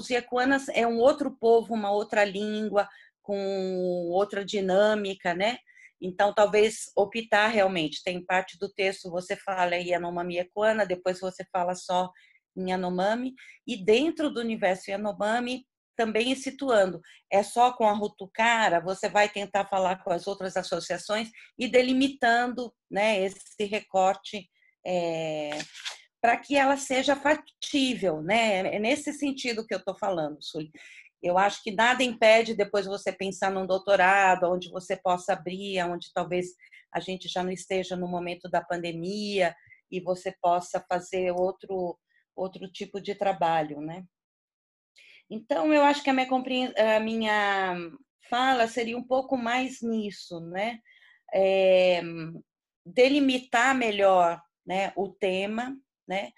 Yacuanas é um outro povo, uma outra língua, com outra dinâmica, né? Então, talvez optar realmente. Tem parte do texto, você fala em Yanomami Yacuana, depois você fala só em Yanomami. E dentro do universo Yanomami, também situando. É só com a Rutucara, você vai tentar falar com as outras associações e delimitando, né, esse recorte para que ela seja factível, né? É nesse sentido que eu estou falando, Sully. Eu acho que nada impede depois você pensar num doutorado, onde você possa abrir, onde talvez a gente já não esteja no momento da pandemia e você possa fazer outro tipo de trabalho, né? Então, eu acho que a minha fala seria um pouco mais nisso, né? Delimitar melhor, né, o tema, né?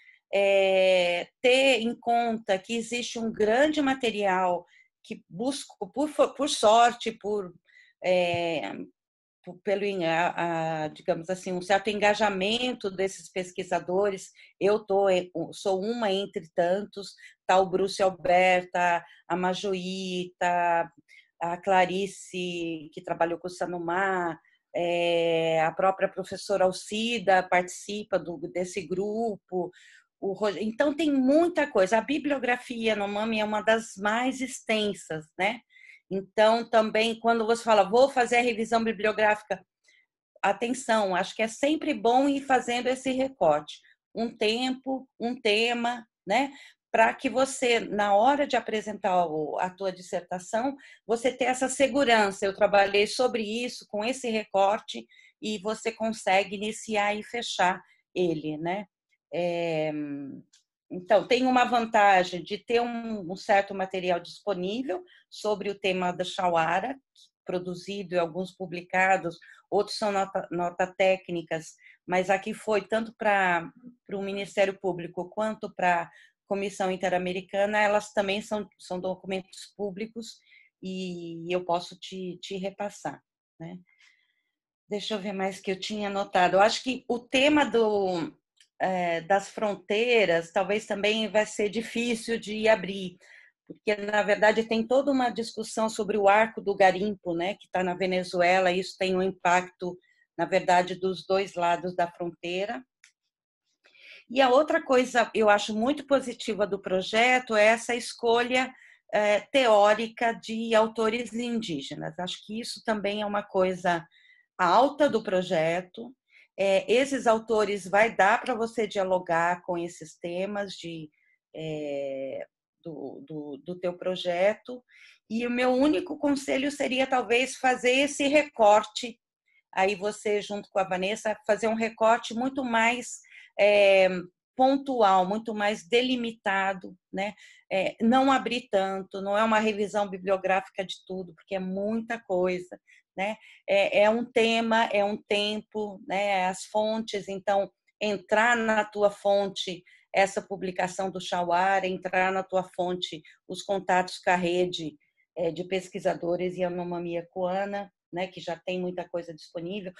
Ter em conta que existe um grande material que busco, por sorte, pelo, digamos assim, um certo engajamento desses pesquisadores. Sou uma entre tantos, tá o Bruce Alberta, a Majoí, tá a Clarice, que trabalhou com o Sanumá, a própria professora Alcida participa desse grupo. Então, tem muita coisa. A bibliografia Yanomami é uma das mais extensas, né? Então, também, quando você fala, vou fazer a revisão bibliográfica, atenção, acho que é sempre bom ir fazendo esse recorte. Um tempo, um tema, né? Para que você, na hora de apresentar a tua dissertação, você tenha essa segurança. Eu trabalhei sobre isso, com esse recorte, e você consegue iniciar e fechar ele, né? Então, tem uma vantagem de ter um certo material disponível sobre o tema da Shawara, produzido e alguns publicados, outros são nota técnicas, mas aqui foi tanto para o Ministério Público quanto para a Comissão Interamericana, elas também são documentos públicos e eu posso te repassar, né? Deixa eu ver mais que eu tinha anotado. Eu acho que o tema das fronteiras talvez também vai ser difícil de abrir, porque, na verdade, tem toda uma discussão sobre o arco do garimpo, né, que está na Venezuela, e isso tem um impacto, na verdade, dos dois lados da fronteira. E a outra coisa eu acho muito positiva do projeto é essa escolha teórica de autores indígenas. Acho que isso também é uma coisa alta do projeto. Esses autores vai dar para você dialogar com esses temas do teu projeto. E o meu único conselho seria talvez fazer esse recorte, aí você junto com a Vanessa, fazer um recorte muito mais pontual, muito mais delimitado, né? Não abrir tanto, não é uma revisão bibliográfica de tudo, porque é muita coisa, né? É um tema, é um tempo, né? As fontes, então entrar na tua fonte essa publicação do Chauar, entrar na tua fonte os contatos com a rede de pesquisadores Yanomami Ecoana, né, que já tem muita coisa disponível,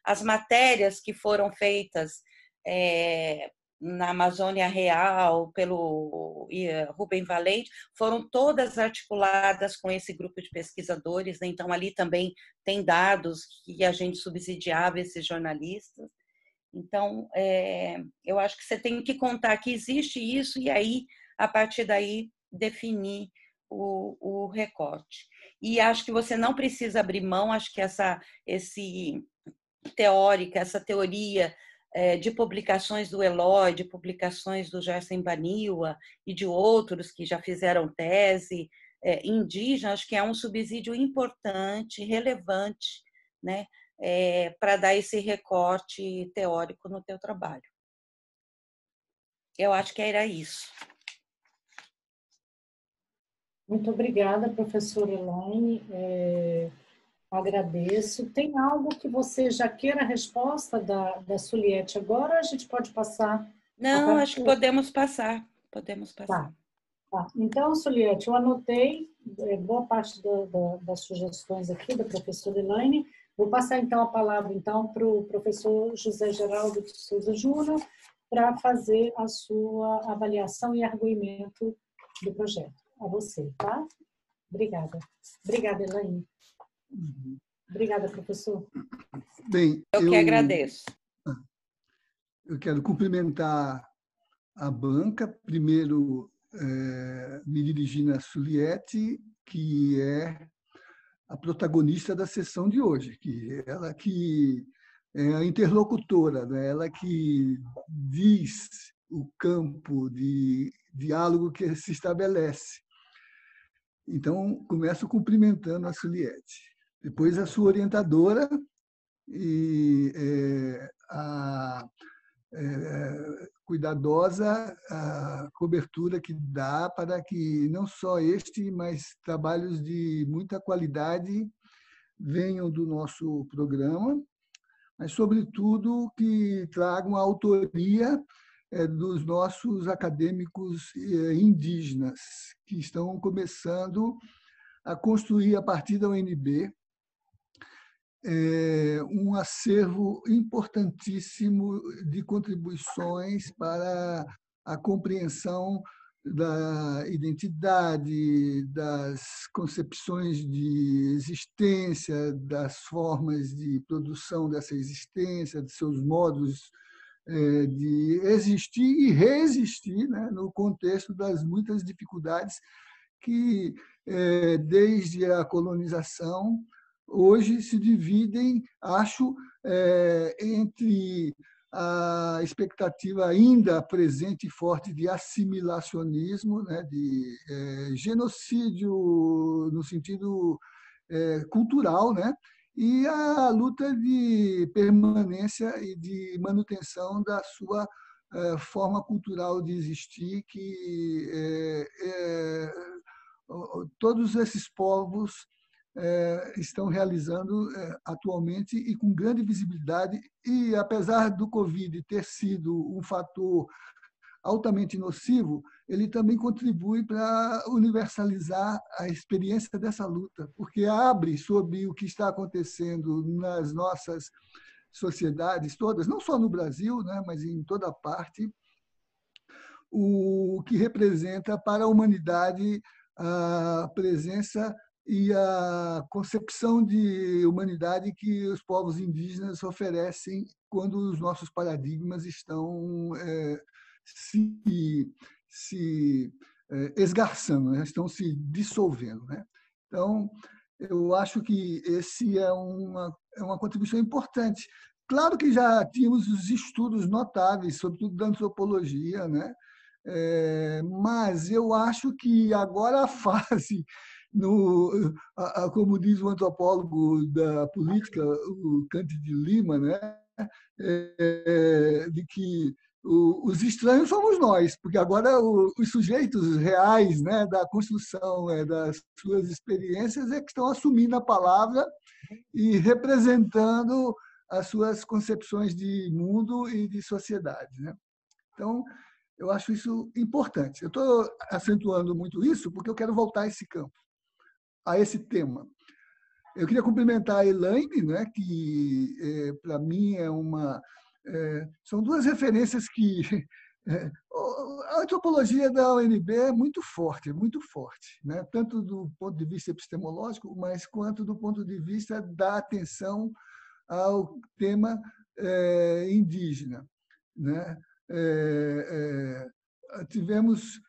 as matérias que foram feitas na Amazônia Real, pelo Rubem Valente, foram todas articuladas com esse grupo de pesquisadores, né? Então, ali também tem dados que a gente subsidiava esses jornalistas. Então, eu acho que você tem que contar que existe isso e aí, a partir daí, definir o recorte. E acho que você não precisa abrir mão, acho que essa teoria de publicações do Eloy, de publicações do Gerson Baniwa e de outros que já fizeram tese indígena, acho que é um subsídio importante, relevante, né, para dar esse recorte teórico no teu trabalho. Eu acho que era isso. Muito obrigada, professora Elaine. Agradeço. Tem algo que você já queira a resposta da Suliette agora, ou a gente pode passar? Não, acho que podemos passar. Tá. Então, Suliette, eu anotei boa parte das sugestões aqui da professora Elaine. Vou passar, então, a palavra para o professor José Geraldo de Souza Júnior para fazer a sua avaliação e argumento do projeto. A você, tá? Obrigada. Obrigada, Elaine. Obrigada, professor. Bem, eu que agradeço. Eu quero cumprimentar a banca, primeiro me dirigindo a Suliette, que é a protagonista da sessão de hoje, ela que é a interlocutora, né? Ela que diz o campo de diálogo que se estabelece. Então, começo cumprimentando a Suliette. Depois, a sua orientadora e a cuidadosa a cobertura que dá para que não só mas trabalhos de muita qualidade venham do nosso programa, mas, sobretudo, que tragam a autoria dos nossos acadêmicos indígenas, que estão começando a construir, a partir da UNB, um acervo importantíssimo de contribuições para a compreensão da identidade, das concepções de existência, das formas de produção dessa existência, de seus modos de existir e reexistir, né, no contexto das muitas dificuldades que, desde a colonização, hoje se dividem, acho, entre a expectativa ainda presente e forte de assimilacionismo, né, de genocídio no sentido cultural, né, e a luta de permanência e de manutenção da sua forma cultural de existir, que todos esses povos estão realizando atualmente e com grande visibilidade. E, apesar do Covid ter sido um fator altamente nocivo, ele também contribui para universalizar a experiência dessa luta, porque abre sobre o que está acontecendo nas nossas sociedades todas, não só no Brasil, né, mas em toda parte, o que representa para a humanidade a presença e a concepção de humanidade que os povos indígenas oferecem quando os nossos paradigmas estão se esgarçando, né? Estão se dissolvendo, né? Então, eu acho que esse é uma contribuição importante. Claro que já tínhamos os estudos notáveis, sobretudo da antropologia, né? Mas eu acho que agora a fase, como diz o antropólogo da política, o Cândido Lima, né? De que os estranhos somos nós, porque agora os sujeitos reais, né, da construção das suas experiências que estão assumindo a palavra e representando as suas concepções de mundo e de sociedade, né? Então, eu acho isso importante. Eu estou acentuando muito isso porque eu quero voltar a esse campo, a esse tema. Eu queria cumprimentar a Elaine, né, que, para mim, são duas referências que... A antropologia da UNB é muito forte, né? Tanto do ponto de vista epistemológico, mas quanto do ponto de vista da atenção ao tema indígena, né? Tivemos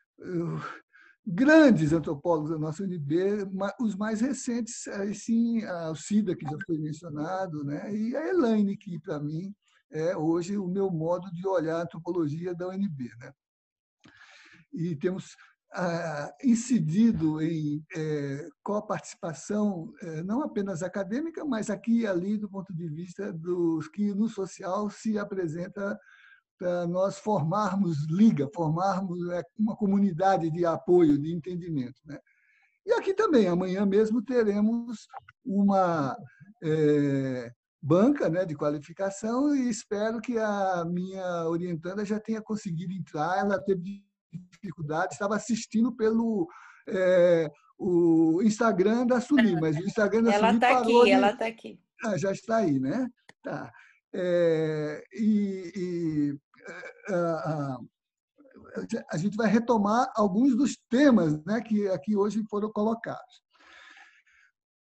grandes antropólogos da nossa UNB, os mais recentes, assim, a Alcida, que já foi mencionado, né? E a Elaine, que, para mim, é hoje o meu modo de olhar a antropologia da UNB, né? E temos incidido em coparticipação, não apenas acadêmica, mas aqui e ali do ponto de vista dos que no social se apresenta para nós formarmos liga, formarmos uma comunidade de apoio, de entendimento, né? E aqui também, amanhã mesmo, teremos uma banca, né, de qualificação, e espero que a minha orientanda já tenha conseguido entrar. Ela teve dificuldade, estava assistindo pelo o Instagram da Suli, mas o Instagram da Suli parou de... Ela está aqui. Já está aí, né? Tá. A gente vai retomar alguns dos temas, né, que aqui hoje foram colocados.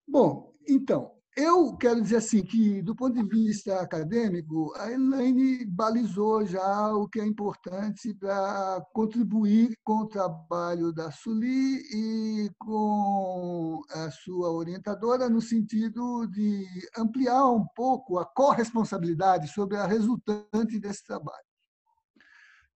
Bom, então, eu quero dizer assim que, do ponto de vista acadêmico, a Elaine balizou já o que é importante para contribuir com o trabalho da Suli e com a sua orientadora, no sentido de ampliar um pouco a corresponsabilidade sobre a resultante desse trabalho.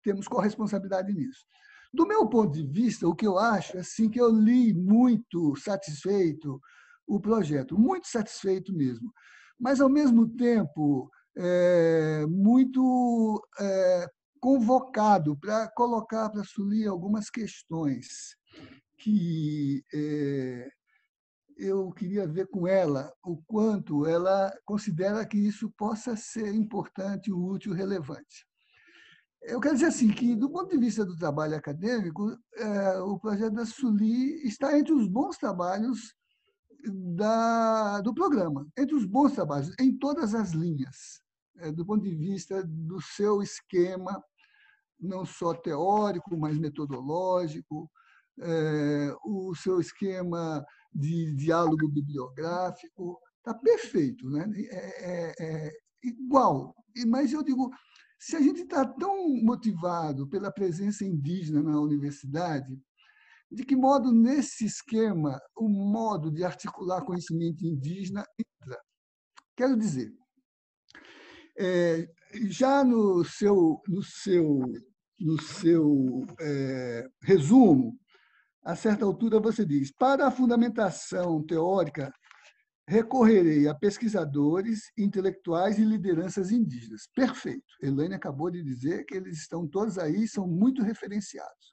Temos corresponsabilidade nisso. Do meu ponto de vista, o que eu acho é assim, que eu li muito satisfeito o projeto, muito satisfeito mesmo, mas, ao mesmo tempo, muito convocado para colocar para a Suli algumas questões que eu queria ver com ela o quanto ela considera que isso possa ser importante, útil, relevante. Eu quero dizer assim, que, do ponto de vista do trabalho acadêmico, o projeto da Suli está entre os bons trabalhos do programa, entre os bons trabalhos, em todas as linhas, do ponto de vista do seu esquema, não só teórico, mas metodológico, o seu esquema de diálogo bibliográfico, está perfeito, né? Igual. Mas eu digo, se a gente está tão motivado pela presença indígena na universidade, de que modo, nesse esquema, o modo de articular conhecimento indígena entra? Quero dizer, já no seu resumo, a certa altura você diz: para a fundamentação teórica, recorrerei a pesquisadores, intelectuais e lideranças indígenas. Perfeito. Elaine acabou de dizer que eles estão todos aí, são muito referenciados.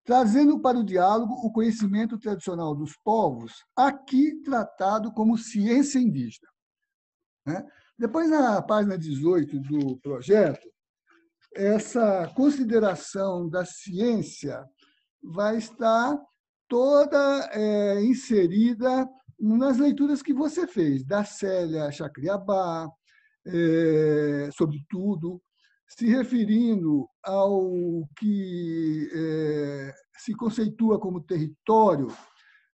Trazendo para o diálogo o conhecimento tradicional dos povos, aqui tratado como ciência indígena. Depois, na página 18 do projeto, essa consideração da ciência vai estar toda inserida nas leituras que você fez, da Célia Chacriabá, sobretudo, se referindo ao que se conceitua como território,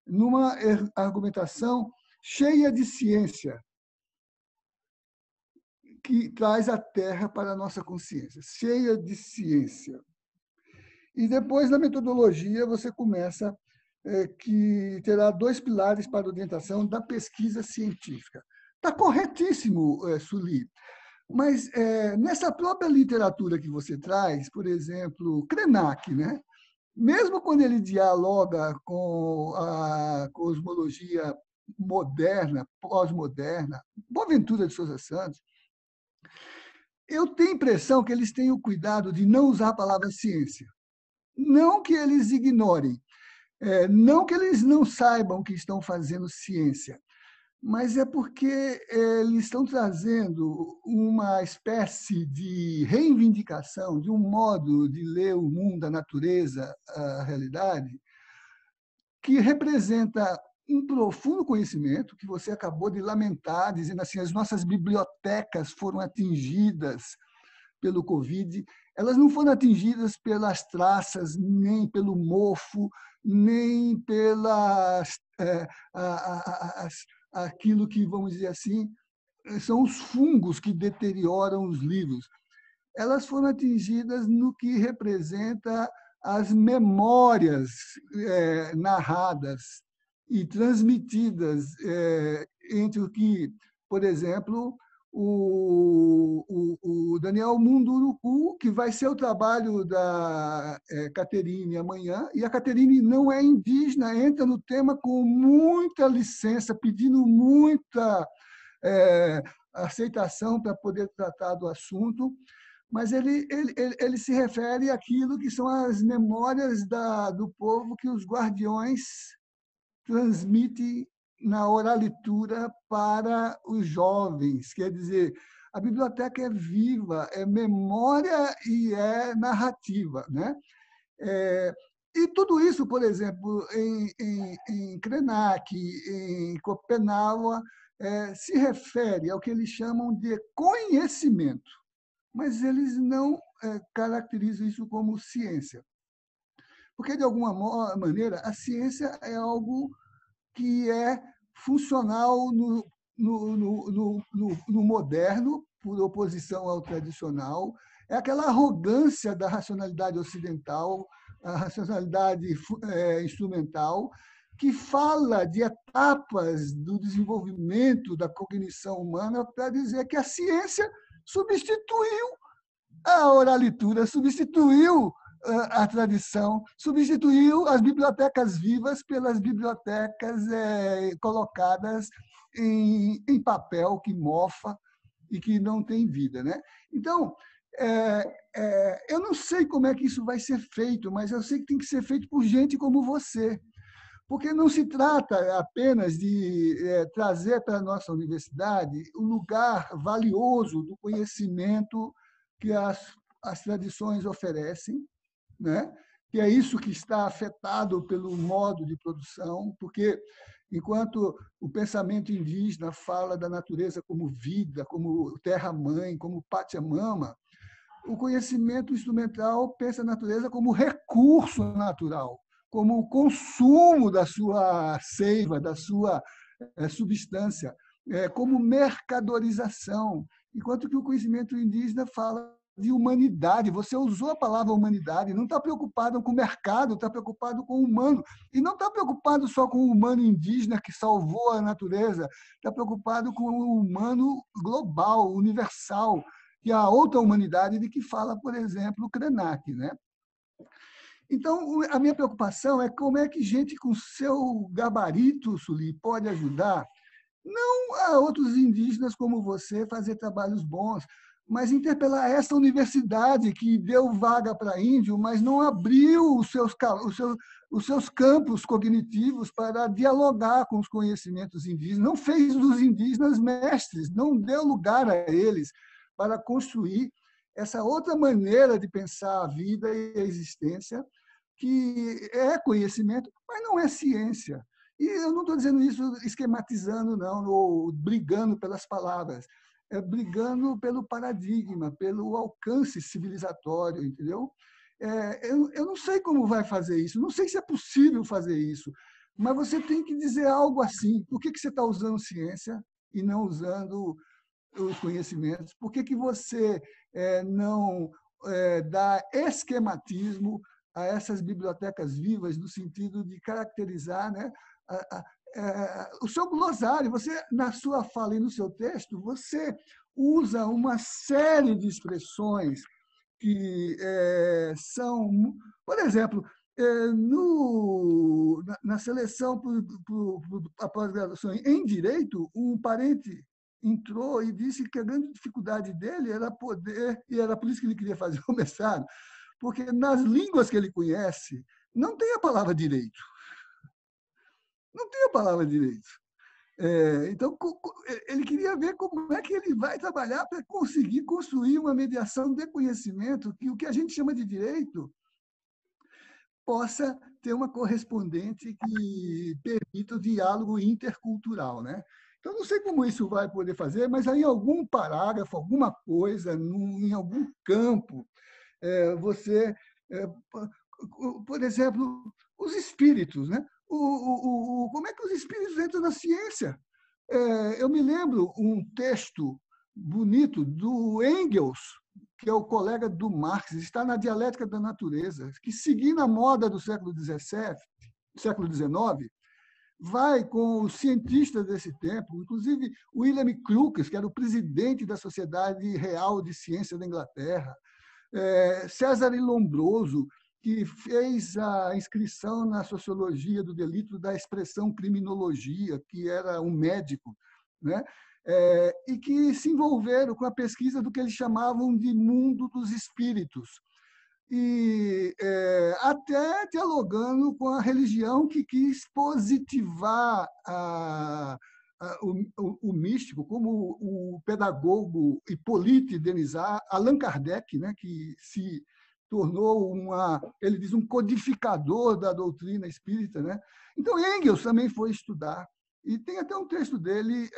numa argumentação cheia de ciência, que traz a terra para a nossa consciência, cheia de ciência. E depois, na metodologia, você começa que terá 2 pilares para a orientação da pesquisa científica. Está corretíssimo, Suli. Mas, nessa própria literatura que você traz, por exemplo, Krenak, né? Mesmo quando ele dialoga com a cosmologia moderna, pós-moderna, Boaventura de Souza Santos, eu tenho a impressão que eles têm o cuidado de não usar a palavra ciência. Não que eles ignorem, não que eles não saibam que estão fazendo ciência, mas é porque eles estão trazendo uma espécie de reivindicação de um modo de ler o mundo, a natureza, a realidade, que representa um profundo conhecimento, que você acabou de lamentar, dizendo assim, as nossas bibliotecas foram atingidas pelo Covid, elas não foram atingidas pelas traças, nem pelo mofo, nem pelas aquilo que, vamos dizer assim, são os fungos que deterioram os livros. Elas foram atingidas no que representa as memórias narradas e transmitidas entre o que, por exemplo, o Daniel Munduruku, que vai ser o trabalho da Caterine amanhã, e a Caterine não é indígena, entra no tema com muita licença, pedindo muita aceitação para poder tratar do assunto, mas ele se refere àquilo que são as memórias do povo que os guardiões transmitem na oralitura para os jovens. Quer dizer, a biblioteca é viva, é memória e é narrativa, né? E tudo isso, por exemplo, em Krenak, em Copenhague, se refere ao que eles chamam de conhecimento, mas eles não caracterizam isso como ciência. Porque, de alguma maneira, a ciência é algo que é funcional no moderno, por oposição ao tradicional. É aquela arrogância da racionalidade ocidental, a racionalidade instrumental, que fala de etapas do desenvolvimento da cognição humana para dizer que a ciência substituiu a oralitura, substituiu a tradição, substituiu as bibliotecas vivas pelas bibliotecas colocadas em papel que mofa e que não tem vida, né? Então, eu não sei como é que isso vai ser feito, mas eu sei que tem que ser feito por gente como você, porque não se trata apenas de trazer para a nossa universidade o lugar valioso do conhecimento que as tradições oferecem, né? Que é isso que está afetado pelo modo de produção, porque enquanto o pensamento indígena fala da natureza como vida, como terra-mãe, como Pachamama, o conhecimento instrumental pensa a natureza como recurso natural, como o consumo da sua seiva, da sua substância, como mercadorização, enquanto que o conhecimento indígena fala de humanidade. Você usou a palavra humanidade, não está preocupado com o mercado, está preocupado com o humano. E não está preocupado só com o humano indígena que salvou a natureza, está preocupado com o humano global, universal, que é a outra humanidade de que fala, por exemplo, o Krenak, né? Então, a minha preocupação é como é que gente com seu gabarito, Suli, pode ajudar, não a outros indígenas como você fazer trabalhos bons, mas interpelar essa universidade que deu vaga para índio, mas não abriu os seus campos cognitivos para dialogar com os conhecimentos indígenas, não fez dos indígenas mestres, não deu lugar a eles para construir essa outra maneira de pensar a vida e a existência, que é conhecimento, mas não é ciência. E eu não estou dizendo isso esquematizando, não, ou brigando pelas palavras. É brigando pelo paradigma, pelo alcance civilizatório, entendeu? Eu não sei como vai fazer isso, não sei se é possível fazer isso, mas você tem que dizer algo assim. Por que você está usando ciência e não usando os conhecimentos? Por que você não dá esquematismo a essas bibliotecas vivas, no sentido de caracterizar, né, o seu glossário? Você, na sua fala e no seu texto, você usa uma série de expressões que são, por exemplo, na seleção para a pós-graduação em Direito, um parente entrou e disse que a grande dificuldade dele era poder, e era por isso que ele queria fazer o mestrado, porque nas línguas que ele conhece, não tem a palavra direito. Não tem a palavra direito. Então, ele queria ver como é que ele vai trabalhar para conseguir construir uma mediação de conhecimento que o que a gente chama de direito possa ter uma correspondente que permita o diálogo intercultural, né? Então, não sei como isso vai poder fazer, mas aí em algum parágrafo, alguma coisa, em algum campo, você, por exemplo, os espíritos, né? Como é que os espíritos entram na ciência? Eu me lembro um texto bonito do Engels, que é o colega do Marx, está na Dialética da Natureza, que, seguindo a moda do século XVII, século XIX, vai com os cientistas desse tempo, inclusive William Crookes, que era o presidente da Sociedade Real de Ciência da Inglaterra, César Lombroso, que fez a inscrição na sociologia do delito da expressão criminologia, que era um médico, né? E que se envolveram com a pesquisa do que eles chamavam de mundo dos espíritos, e até dialogando com a religião que quis positivar o místico, como o pedagogo Hippolyte Denisard, Allan Kardec, né, que se tornou ele diz, um codificador da doutrina espírita, né? Então, Engels também foi estudar. E tem até um texto dele,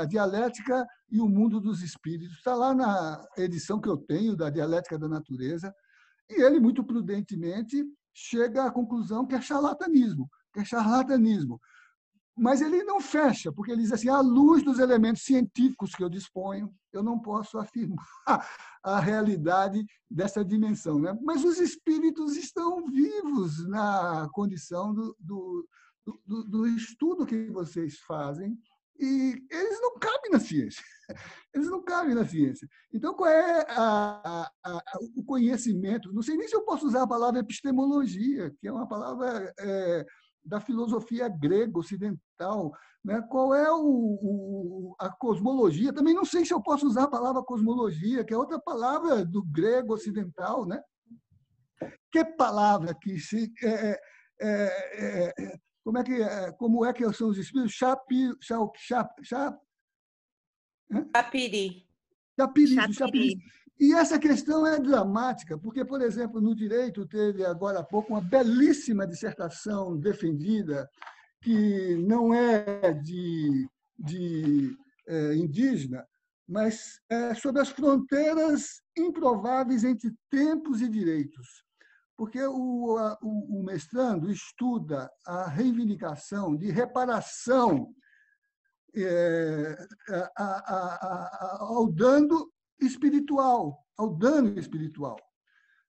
A Dialética e o Mundo dos Espíritos. Está lá na edição que eu tenho da Dialética da Natureza. E ele, muito prudentemente, chega à conclusão que é charlatanismo. Mas ele não fecha, porque ele diz assim, à luz dos elementos científicos que eu disponho, eu não posso afirmar a realidade dessa dimensão, né? Mas os espíritos estão vivos na condição do estudo que vocês fazem, e eles não cabem na ciência. Eles não cabem na ciência. Então, qual é o conhecimento? Não sei nem se eu posso usar a palavra epistemologia, que é uma palavra da filosofia grega ocidental, né? Qual é a cosmologia? Também não sei se eu posso usar a palavra cosmologia, que é outra palavra do grego ocidental, né? Que palavra que se como é que são os espíritos? Chapiri. Chapiri. E essa questão é dramática, porque, por exemplo, no direito teve agora há pouco uma belíssima dissertação defendida, que não é de indígena, mas é sobre as fronteiras improváveis entre tempos e direitos. Porque o mestrando estuda a reivindicação de reparação ao dano espiritual.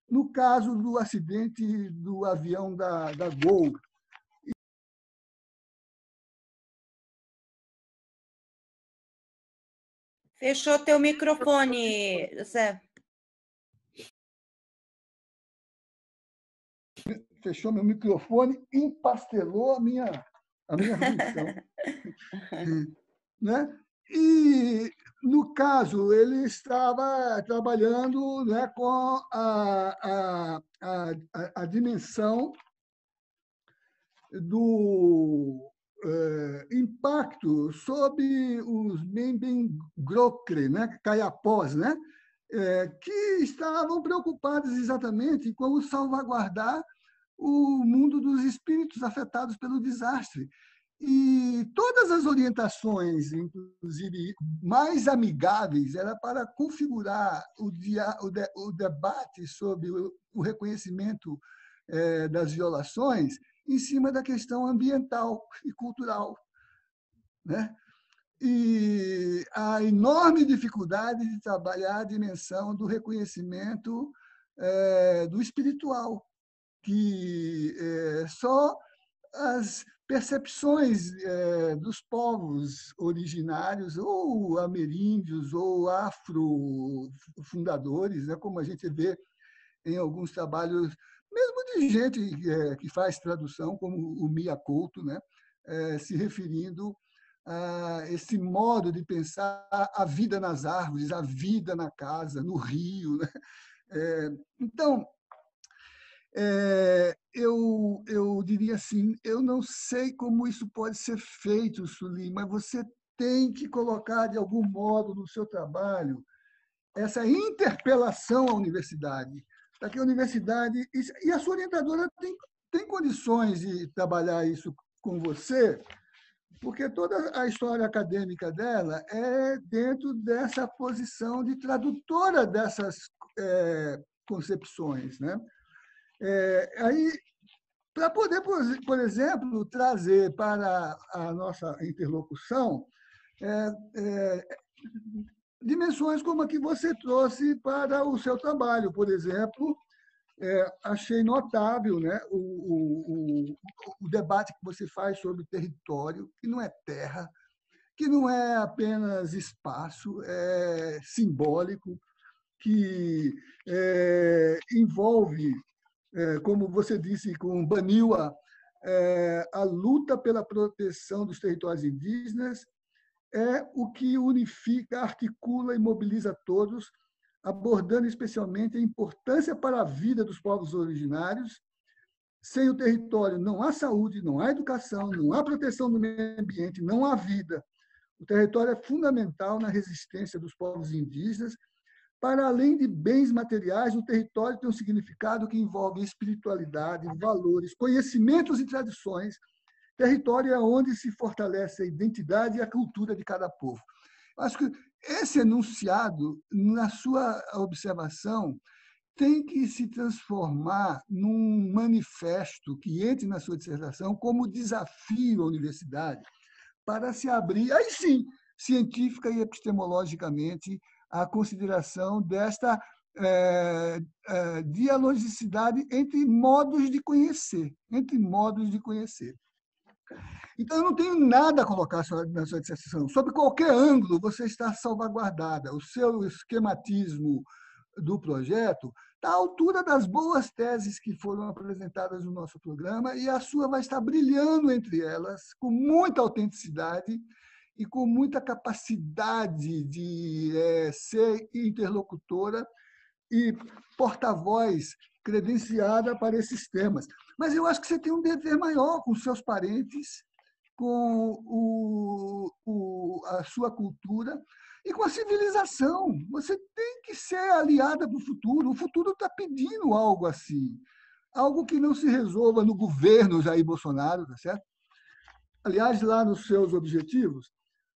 No caso do acidente do avião da Gol. Fechou teu microfone, Zé. Fechou meu microfone, empastelou a minha audição. Né? E, no caso, ele estava trabalhando, né, com a dimensão do impacto sobre os Membengrokre, né, caiapós, né, que estavam preocupados exatamente em como salvaguardar o mundo dos espíritos afetados pelo desastre. E todas as orientações, inclusive mais amigáveis, era para configurar o debate sobre o reconhecimento das violações em cima da questão ambiental e cultural, né? E a enorme dificuldade de trabalhar a dimensão do reconhecimento do espiritual, que só as percepções dos povos originários, ou ameríndios, ou afrofundadores, né, como a gente vê em alguns trabalhos, mesmo de gente que faz tradução, como o Mia Couto, né, se referindo a esse modo de pensar a vida nas árvores, a vida na casa, no rio, né? Então, eu diria assim, eu não sei como isso pode ser feito, Sueli, mas você tem que colocar, de algum modo, no seu trabalho, essa interpelação à universidade, para que a universidade... E a sua orientadora tem condições de trabalhar isso com você, porque toda a história acadêmica dela é dentro dessa posição de tradutora dessas concepções, né? Aí, para poder, por exemplo, trazer para a nossa interlocução dimensões como a que você trouxe para o seu trabalho. Por exemplo, achei notável, né, o debate que você faz sobre território, que não é terra, que não é apenas espaço, é simbólico, que envolve, como você disse com Baniwa, a luta pela proteção dos territórios indígenas é o que unifica, articula e mobiliza todos, abordando especialmente a importância para a vida dos povos originários. Sem o território não há saúde, não há educação, não há proteção do meio ambiente, não há vida. O território é fundamental na resistência dos povos indígenas. Para além de bens materiais, o território tem um significado que envolve espiritualidade, valores, conhecimentos e tradições. Território é onde se fortalece a identidade e a cultura de cada povo. Acho que esse enunciado, na sua observação, tem que se transformar num manifesto que entre na sua dissertação como desafio à universidade para se abrir, aí sim, científica e epistemologicamente, à consideração desta dialogicidade entre modos de conhecer, Então, eu não tenho nada a colocar na sua dissertação. Sob qualquer ângulo, você está salvaguardada. O seu esquematismo do projeto está à altura das boas teses que foram apresentadas no nosso programa e a sua vai estar brilhando entre elas, com muita autenticidade e com muita capacidade de ser interlocutora e porta-voz credenciada para esses temas. Mas eu acho que você tem um dever maior com seus parentes, com a sua cultura e com a civilização. Você tem que ser aliada para o futuro. O futuro está pedindo algo assim, algo que não se resolva no governo Jair Bolsonaro, tá certo? Aliás, lá nos seus objetivos,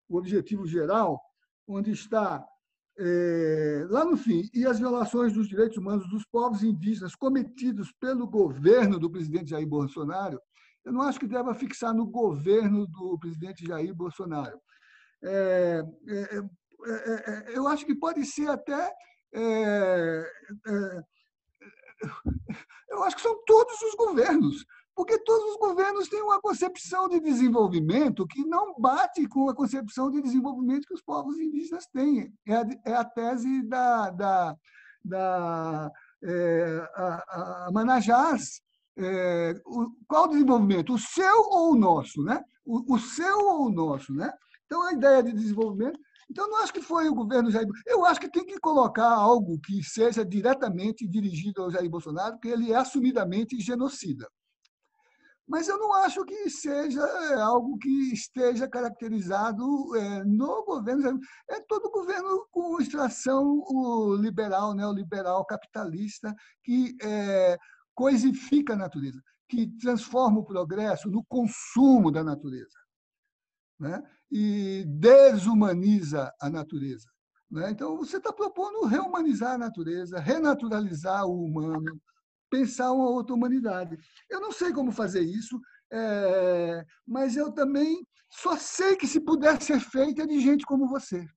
o objetivo geral, onde está, lá no fim, e as violações dos direitos humanos dos povos indígenas cometidos pelo governo do presidente Jair Bolsonaro, eu não acho que deva fixar no governo do presidente Jair Bolsonaro. Eu acho que pode ser até... eu acho que são todos os governos, porque todos os governos têm uma concepção de desenvolvimento que não bate com a concepção de desenvolvimento que os povos indígenas têm. É a tese da Manajás. Qual o desenvolvimento? O seu ou o nosso? Né? O seu ou o nosso? Né? Então, a ideia de desenvolvimento... Então, não acho que foi o governo Jair Bolsonaro. Eu acho que tem que colocar algo que seja diretamente dirigido ao Jair Bolsonaro, porque ele é assumidamente genocida. Mas eu não acho que seja algo que esteja caracterizado no governo. É todo governo com extração liberal, neoliberal, capitalista, que coisifica a natureza, que transforma o progresso no consumo da natureza, né? E desumaniza a natureza, né? Então, você está propondo reumanizar a natureza, renaturalizar o humano, pensar uma outra humanidade. Eu não sei como fazer isso, mas eu também só sei que, se puder ser feito, é de gente como você.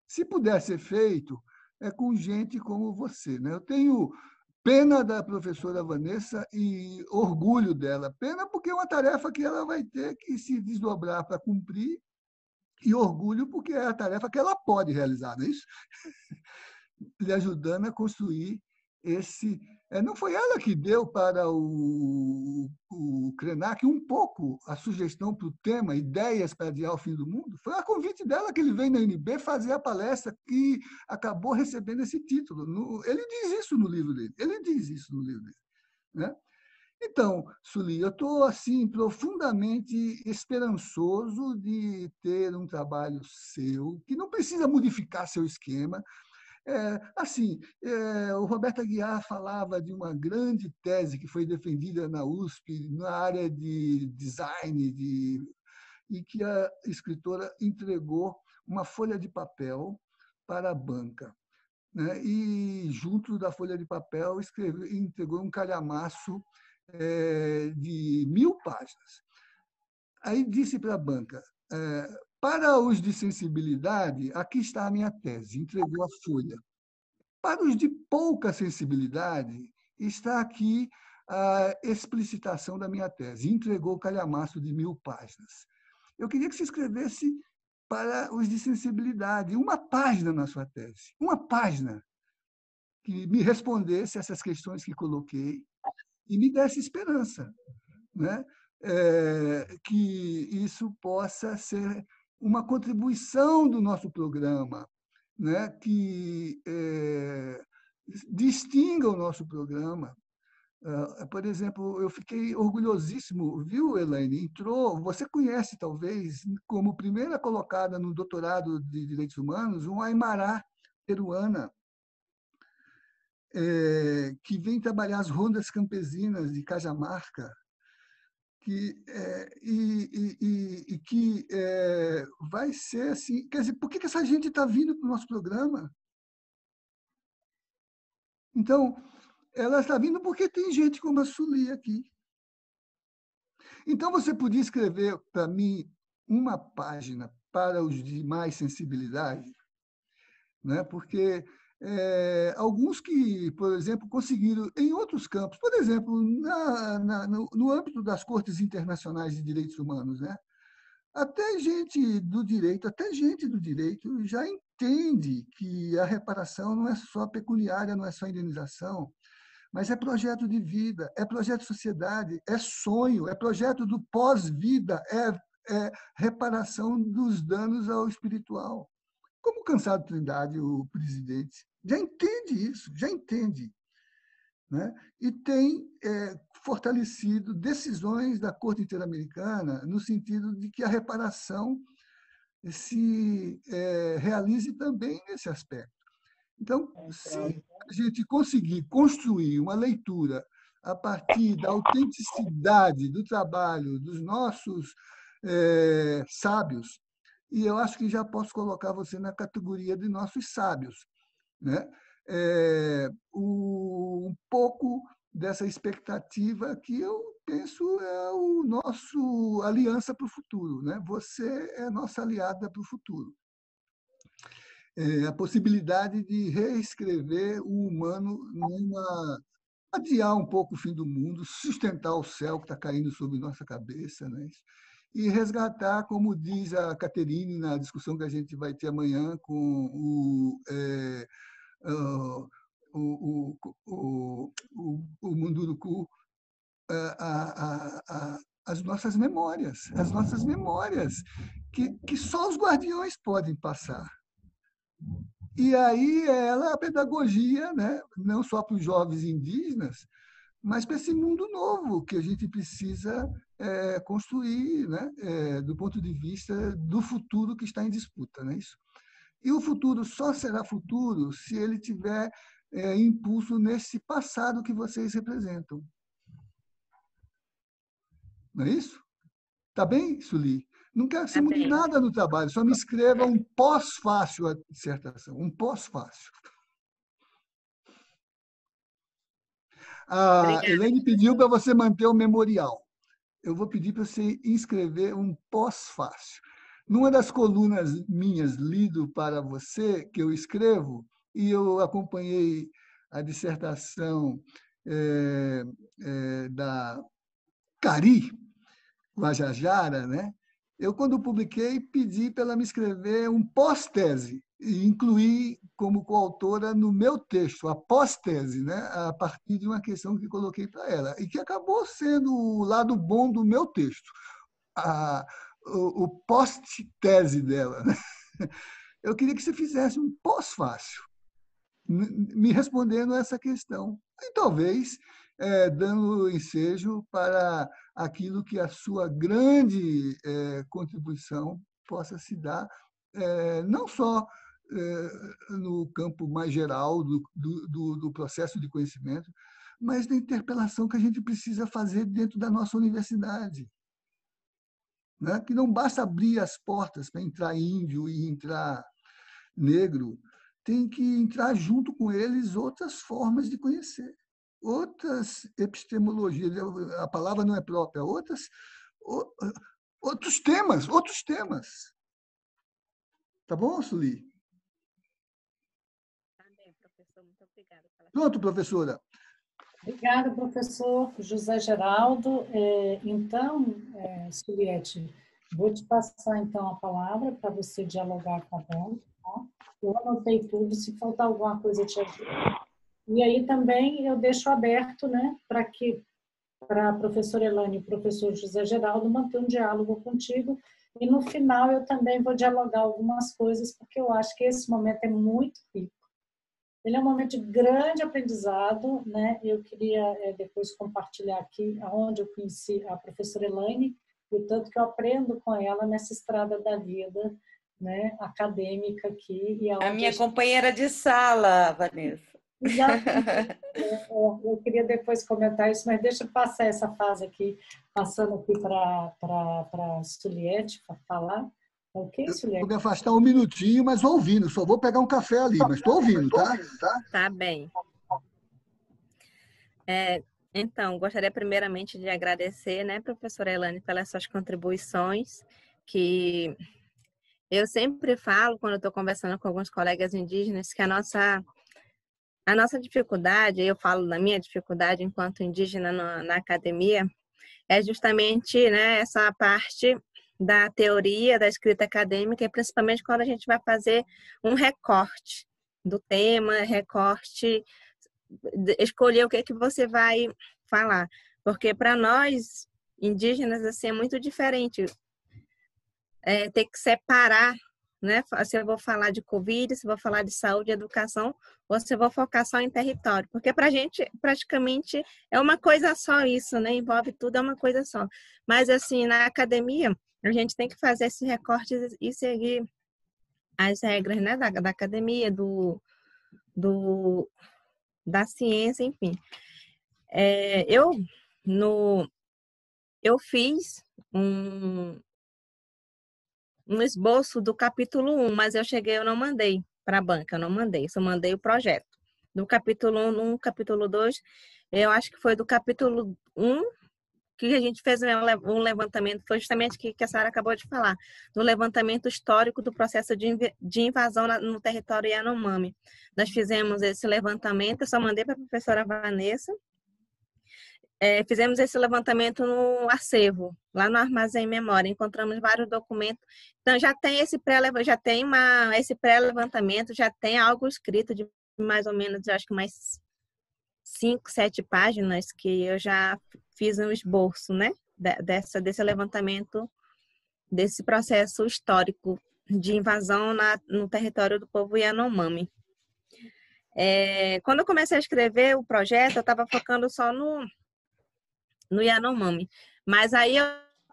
Se puder ser feito, é com gente como você, né? Eu tenho pena da professora Vanessa e orgulho dela. Pena porque é uma tarefa que ela vai ter que se desdobrar para cumprir, e orgulho porque é a tarefa que ela pode realizar, não é isso? Lhe ajudando a construir esse Não foi ela que deu para o Krenak um pouco a sugestão para o tema Ideias para Adiar o Fim do Mundo? Foi a convite dela que ele veio na UNB fazer a palestra que acabou recebendo esse título. Ele diz isso no livro dele. Né? Então, Suly, eu estou assim, profundamente esperançoso de ter um trabalho seu, que não precisa modificar seu esquema. O Roberto Aguiar falava de uma grande tese que foi defendida na USP, na área de design, e que a escritora entregou uma folha de papel para a banca. Né? E, junto da folha de papel, entregou um calhamaço de 1000 páginas. Aí disse para a banca, para os de sensibilidade, aqui está a minha tese, entregou a folha. Para os de pouca sensibilidade, está aqui a explicitação da minha tese, entregou o calhamaço de 1000 páginas. Eu queria que você escrevesse para os de sensibilidade uma página na sua tese, uma página que me respondesse essas questões que coloquei e me desse esperança, né? Que isso possa ser uma contribuição do nosso programa, né? Que distinga o nosso programa. Por exemplo, eu fiquei orgulhosíssimo, viu, Elaine? Você conhece, talvez, como primeira colocada no doutorado de Direitos Humanos, uma Aymara peruana, que vem trabalhar as rondas campesinas de Cajamarca, que vai ser assim. Quer dizer, por que essa gente está vindo para o nosso programa? Então, ela está vindo porque tem gente como a Suly aqui. Então, você podia escrever para mim uma página para os de mais sensibilidade, né? Porque alguns que, por exemplo, conseguiram em outros campos, por exemplo, no âmbito das Cortes Internacionais de Direitos Humanos, né? Até gente do direito já entende que a reparação não é só pecuniária, não é só indenização, mas é projeto de vida, é projeto de sociedade, é sonho, é projeto do pós-vida, é reparação dos danos ao espiritual. Como Cansado Trindade, o presidente, já entende isso, já entende. Né? E tem fortalecido decisões da Corte Interamericana no sentido de que a reparação se realize também nesse aspecto. Então, se a gente conseguir construir uma leitura a partir da autenticidade do trabalho dos nossos sábios, e eu acho que já posso colocar você na categoria de nossos sábios, né? Um pouco dessa expectativa que eu penso é o nosso aliança para o futuro, né? Você é nossa aliada para o futuro. A possibilidade de reescrever o humano adiar um pouco o fim do mundo, sustentar o céu que está caindo sobre nossa cabeça, né? E resgatar, como diz a Caterine na discussão que a gente vai ter amanhã com o Munduruku, as nossas memórias que só os guardiões podem passar. E aí a pedagogia, né? Não só para os jovens indígenas, mas para esse mundo novo que a gente precisa construir, né? Do ponto de vista do futuro que está em disputa. Não é isso? E o futuro só será futuro se ele tiver impulso nesse passado que vocês representam. Não é isso? Está bem, Suly? Não quero que você mude nada no trabalho, só me escreva um pós-fácil a dissertação, um pós-fácil. A Elaine pediu para você manter o memorial. Eu vou pedir para você inscrever um pós-fácil. Numa das colunas minhas, lido para você, que eu escrevo, e eu acompanhei a dissertação da Cari Guajajara, né? Eu, quando publiquei, pedi para ela me escrever um pós-tese. e incluí como coautora no meu texto, a pós-tese, né? A partir de uma questão que coloquei para ela, e que acabou sendo o lado bom do meu texto, o pós-tese dela. Né? Eu queria que você fizesse um pós-fácil, me respondendo essa questão, e talvez dando ensejo para aquilo que a sua grande contribuição possa se dar, não só no campo mais geral do processo de conhecimento, mas da interpelação que a gente precisa fazer dentro da nossa universidade. Né? Que não basta abrir as portas para entrar índio e entrar negro, tem que entrar junto com eles outras formas de conhecer, outras epistemologias, a palavra não é própria, outros temas. Tá bom, Sueli? Tá bem, professor. Muito obrigada. Pronto, professora. Obrigada, professor José Geraldo. Então, Juliette, vou te passar, então, a palavra para você dialogar com a banca. Tá? Eu anotei tudo, se faltar alguma coisa, eu te ajudo. E aí também eu deixo aberto, né, para a professora Elaine e o professor José Geraldo manter um diálogo contigo. E no final eu também vou dialogar algumas coisas, porque eu acho que esse momento é muito rico. Ele é um momento de grande aprendizado, né? Eu queria depois compartilhar aqui aonde eu conheci a professora Elaine e o tanto que eu aprendo com ela nessa estrada da vida, né? Acadêmica aqui. E a minha companheira de sala, Vanessa. Exatamente. Eu queria depois comentar isso, mas deixa eu passar essa fase aqui, passando aqui para a Juliette para falar. Ok, Juliette? Vou me afastar um minutinho, mas vou ouvindo. Só vou pegar um café ali, mas estou ouvindo, tá? Tá bem. Então, gostaria primeiramente de agradecer, né, professora Elaine, pelas suas contribuições, que eu sempre falo, quando eu estou conversando com alguns colegas indígenas, que a nossa dificuldade, eu falo da minha dificuldade enquanto indígena na academia, é justamente, né, essa parte da teoria, da escrita acadêmica, e principalmente quando a gente vai fazer um recorte do tema, escolher o que você vai falar. Porque para nós, indígenas, assim, é muito diferente ter que separar, né? Se eu vou falar de Covid, se eu vou falar de saúde e educação, ou se eu vou focar só em território. Porque para a gente, praticamente, é uma coisa só isso, né? Envolve tudo, é uma coisa só. Mas, assim, na academia, a gente tem que fazer esse recorte e seguir as regras, né? Da academia, da ciência, enfim. Eu fiz um esboço do capítulo 1, mas eu não mandei para a banca, eu não mandei, só mandei o projeto. Do capítulo 1, no capítulo 2, eu acho que foi do capítulo 1 que a gente fez um levantamento, foi justamente o que a Sara acabou de falar, do levantamento histórico do processo de invasão no território Yanomami. Nós fizemos esse levantamento, eu só mandei para a professora Vanessa, fizemos esse levantamento no acervo, lá no Armazém Memória, encontramos vários documentos. Então, já tem esse pré-levantamento, já tem algo escrito de mais ou menos, eu acho que mais 5, 7 páginas, que eu já fiz um esboço, né, desse levantamento, desse processo histórico de invasão no território do povo Yanomami. Quando eu comecei a escrever o projeto, eu estava focando só no Yanomami. Mas aí eu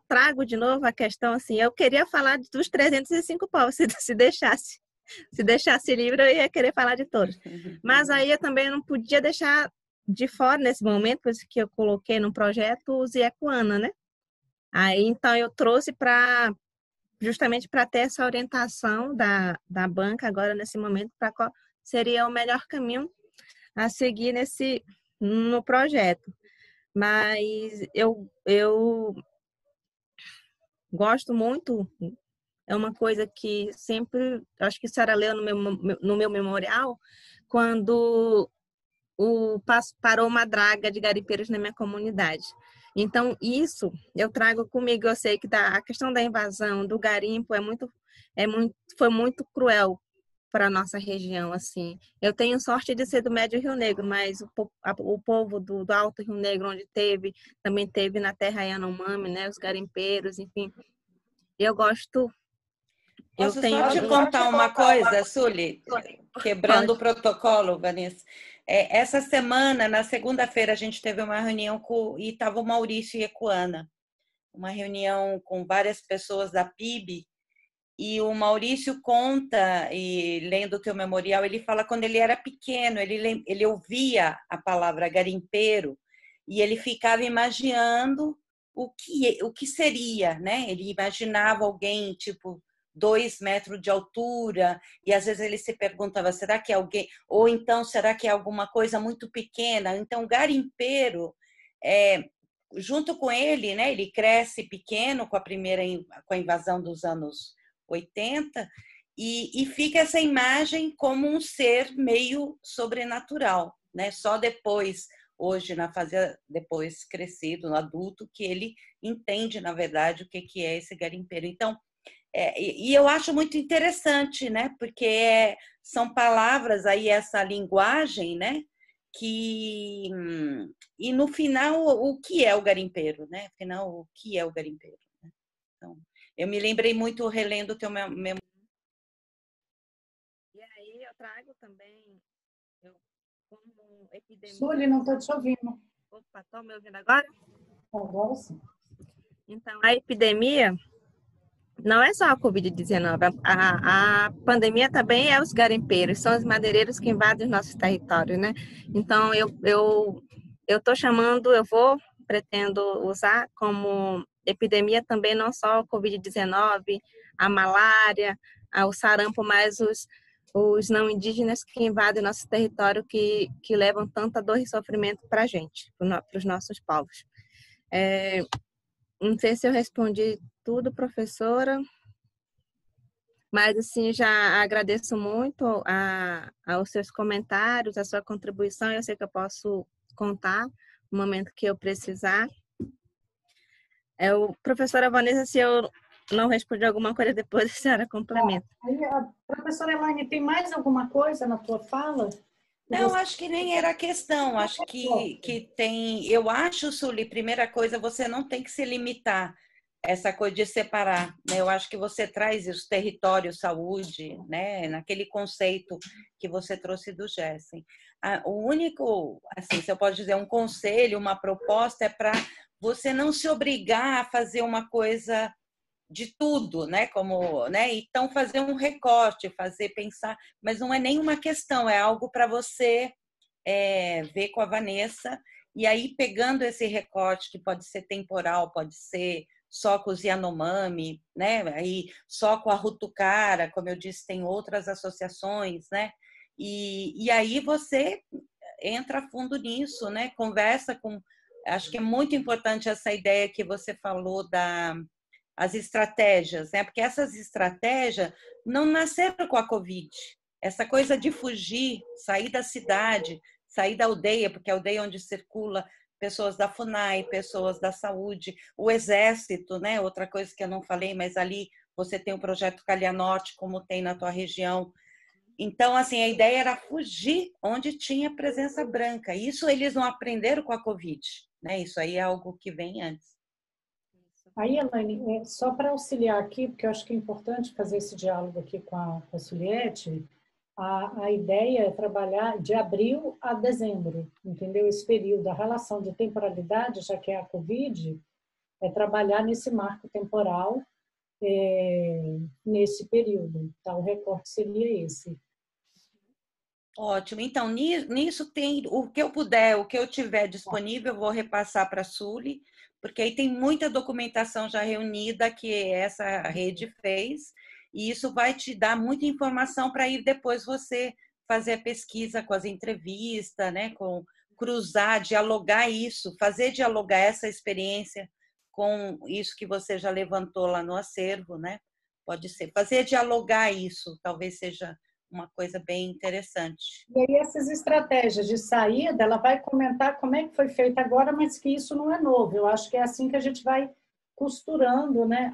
trago de novo a questão, assim, eu queria falar dos 305 povos, se deixasse livre, eu ia querer falar de todos. Mas aí eu também não podia deixar de fora, nesse momento, por isso que eu coloquei no projeto os Iacuana, né? Aí, então, eu trouxe justamente para ter essa orientação da banca agora, nesse momento, para qual seria o melhor caminho a seguir no projeto. Mas eu gosto muito, é uma coisa que sempre, acho que a senhora leu no meu memorial, quando parou uma draga de garimpeiros na minha comunidade. Então, isso eu trago comigo. Eu sei que a questão da invasão, do garimpo, foi muito cruel para a nossa região, assim. Eu tenho sorte de ser do Médio Rio Negro, mas o povo do Alto Rio Negro, onde também teve na terra Yanomami, né, os garimpeiros, enfim. Eu gosto. Posso só te contar uma coisa, Sueli? Quebrando o protocolo, Vanessa. Essa semana, na segunda-feira, a gente teve uma reunião e estava o Maurício Ecuana, uma reunião com várias pessoas da PIB, e o Maurício conta, e lendo o teu memorial, ele fala quando ele era pequeno, ele ouvia a palavra garimpeiro e ele ficava imaginando o que seria, né? Ele imaginava alguém, tipo, 2 metros de altura, e às vezes ele se perguntava, será que é alguém? Ou então, será que é alguma coisa muito pequena? Então, garimpeiro, junto com ele, né? Ele cresce pequeno com a invasão dos anos 80, e fica essa imagem como um ser meio sobrenatural, né? Só depois, hoje, depois crescido, no adulto, que ele entende, na verdade, o que é esse garimpeiro. Então, e eu acho muito interessante, né? Porque são palavras aí, essa linguagem, né? E no final, o que é o garimpeiro, né? Afinal, o que é o garimpeiro? Né? Então, eu me lembrei muito relendo o teu memória. E aí eu trago também, como epidemia... Sueli, não estou te ouvindo. Opa, estão me ouvindo agora? Agora sim. Então, a epidemia não é só a Covid-19, a pandemia também é os garimpeiros, são os madeireiros que invadem os nossos territórios, né? Então, eu pretendo usar como epidemia também não só a Covid-19, a malária, o sarampo, mas os não indígenas que invadem nosso território, que levam tanta dor e sofrimento para a gente, para os nossos povos. Não sei se eu respondi tudo, professora, mas assim, já agradeço muito aos seus comentários, a sua contribuição. Eu sei que eu posso contar no momento que eu precisar. Professora Vanessa, se eu não respondi alguma coisa depois, a senhora complementa. Professora Elaine, tem mais alguma coisa na tua fala? Não, acho que nem era a questão. Acho que tem... Eu acho, Sueli, primeira coisa, você não tem que se limitar essa coisa de separar, né? Eu acho que você traz os territórios saúde, né? Naquele conceito que você trouxe do Gessen. O único, assim, se eu posso dizer, um conselho, uma proposta é para você não se obrigar a fazer uma coisa de tudo, né? Como, né? Então fazer um recorte, pensar, mas não é nenhuma questão, é algo para você ver com a Vanessa, e aí pegando esse recorte que pode ser temporal, pode ser só com os Yanomami, né? Aí só com a Rutucara, como eu disse, tem outras associações, né? E aí você entra a fundo nisso, né? Conversa com... Acho que é muito importante essa ideia que você falou as estratégias, né? Porque essas estratégias não nasceram com a Covid. Essa coisa de fugir, sair da cidade, sair da aldeia, porque é a aldeia onde circula pessoas da FUNAI, pessoas da saúde, o exército, né? Outra coisa que eu não falei, mas ali você tem o projeto Calha Norte, como tem na tua região. Então, assim, a ideia era fugir onde tinha presença branca. Isso eles não aprenderam com a Covid, né? Isso aí é algo que vem antes. Aí, Elaine, só para auxiliar aqui, porque eu acho que é importante fazer esse diálogo aqui com a Suliette, a ideia é trabalhar de abril a dezembro, entendeu? Esse período, a relação de temporalidade, já que é a Covid, é trabalhar nesse marco temporal, nesse período. Então, o recorte seria esse. Ótimo. Então, nisso tem o que eu puder, o que eu tiver disponível, eu vou repassar para a Sueli, porque aí tem muita documentação já reunida que essa rede fez, e isso vai te dar muita informação para ir depois você fazer a pesquisa com as entrevistas, né? Cruzar, dialogar isso, fazer dialogar essa experiência com isso que você já levantou lá no acervo, né? Pode ser. Fazer dialogar isso, talvez seja uma coisa bem interessante. E aí essas estratégias de saída, ela vai comentar como é que foi feito agora, mas que isso não é novo. Eu acho que é assim que a gente vai costurando, né,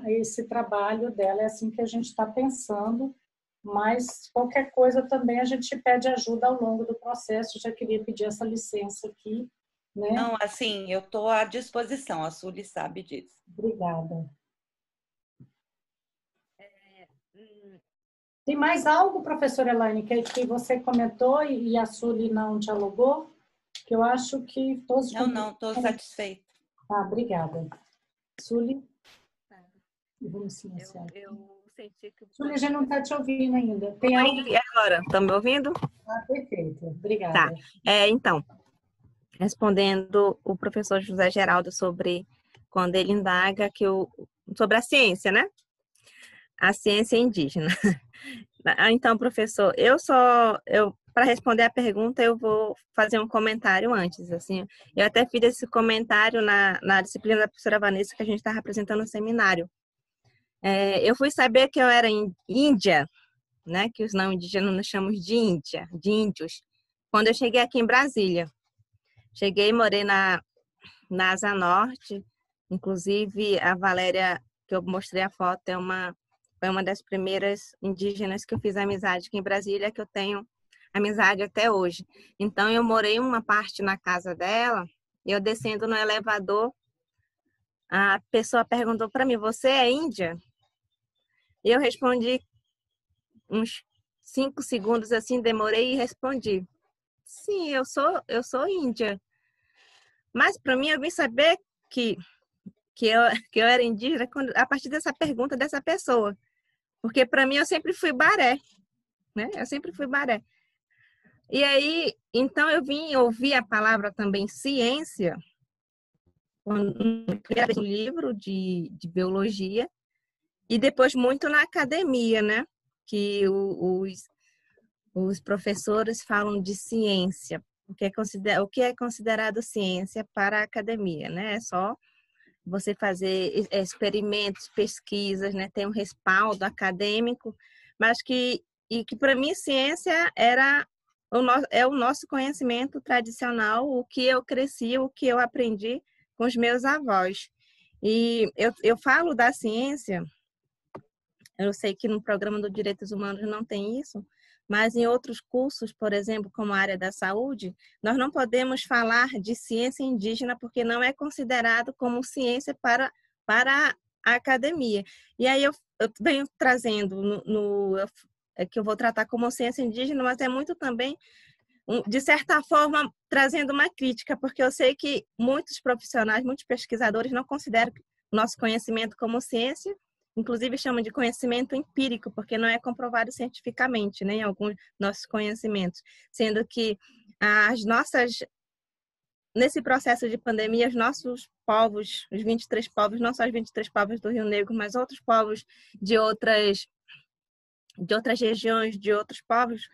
esse trabalho dela, é assim que a gente está pensando mas qualquer coisa também a gente pede ajuda ao longo do processo. Já queria pedir essa licença aqui, né? Não, assim, eu estou à disposição, a Sueli sabe disso. Obrigada. Tem mais algo, professora Elaine, que você comentou e a Sueli não dialogou? Que eu acho que todos... Não, estou satisfeita. Ah, obrigada. Sueli? Vamos silenciar. Eu senti que... Sueli, a gente não está te ouvindo ainda. Tem algo? E agora? Estão me ouvindo? Ah, perfeito. Obrigada. Tá. Então, respondendo o professor José Geraldo sobre quando ele indaga sobre a ciência, né? A ciência indígena. Então, professor, para responder a pergunta, eu vou fazer um comentário antes. Assim, eu até fiz esse comentário na disciplina da professora Vanessa, que a gente estava apresentando no seminário. Eu fui saber que eu era índia, né? Que os não indígenas nós chamamos de Índia, de índios, quando eu cheguei aqui em Brasília. Cheguei e morei na Asa Norte, inclusive a Valéria, que eu mostrei a foto, foi uma das primeiras indígenas que eu fiz amizade aqui em Brasília, que eu tenho amizade até hoje. Então, eu morei uma parte na casa dela, e eu descendo no elevador, a pessoa perguntou para mim, você é índia? E eu respondi uns 5 segundos assim, demorei e respondi, sim, eu sou índia. Mas para mim, eu vim saber que eu era indígena a partir dessa pergunta dessa pessoa. Porque para mim eu sempre fui baré, né? Eu sempre fui baré. E aí, então eu vim ouvir a palavra também ciência, no primeiro livro de biologia, e depois muito na academia, né? Que os professores falam de ciência, o que é considerado ciência para a academia, né? É só você fazer experimentos, pesquisas, né? Tem um respaldo acadêmico, mas que para mim ciência é o nosso conhecimento tradicional, o que eu cresci, o que eu aprendi com os meus avós. E eu falo da ciência, eu sei que no programa dos Direitos Humanos não tem isso, mas em outros cursos, por exemplo, como a área da saúde, nós não podemos falar de ciência indígena porque não é considerado como ciência para a academia. E aí eu venho trazendo que eu vou tratar como ciência indígena, mas é muito também, de certa forma, trazendo uma crítica, porque eu sei que muitos profissionais, muitos pesquisadores não consideram o nosso conhecimento como ciência, inclusive chamam de conhecimento empírico, porque não é comprovado cientificamente, né, em alguns nossos conhecimentos, sendo que nesse processo de pandemia, os nossos povos, os 23 povos, não só os 23 povos do Rio Negro, mas outros povos de outras regiões, de outros povos,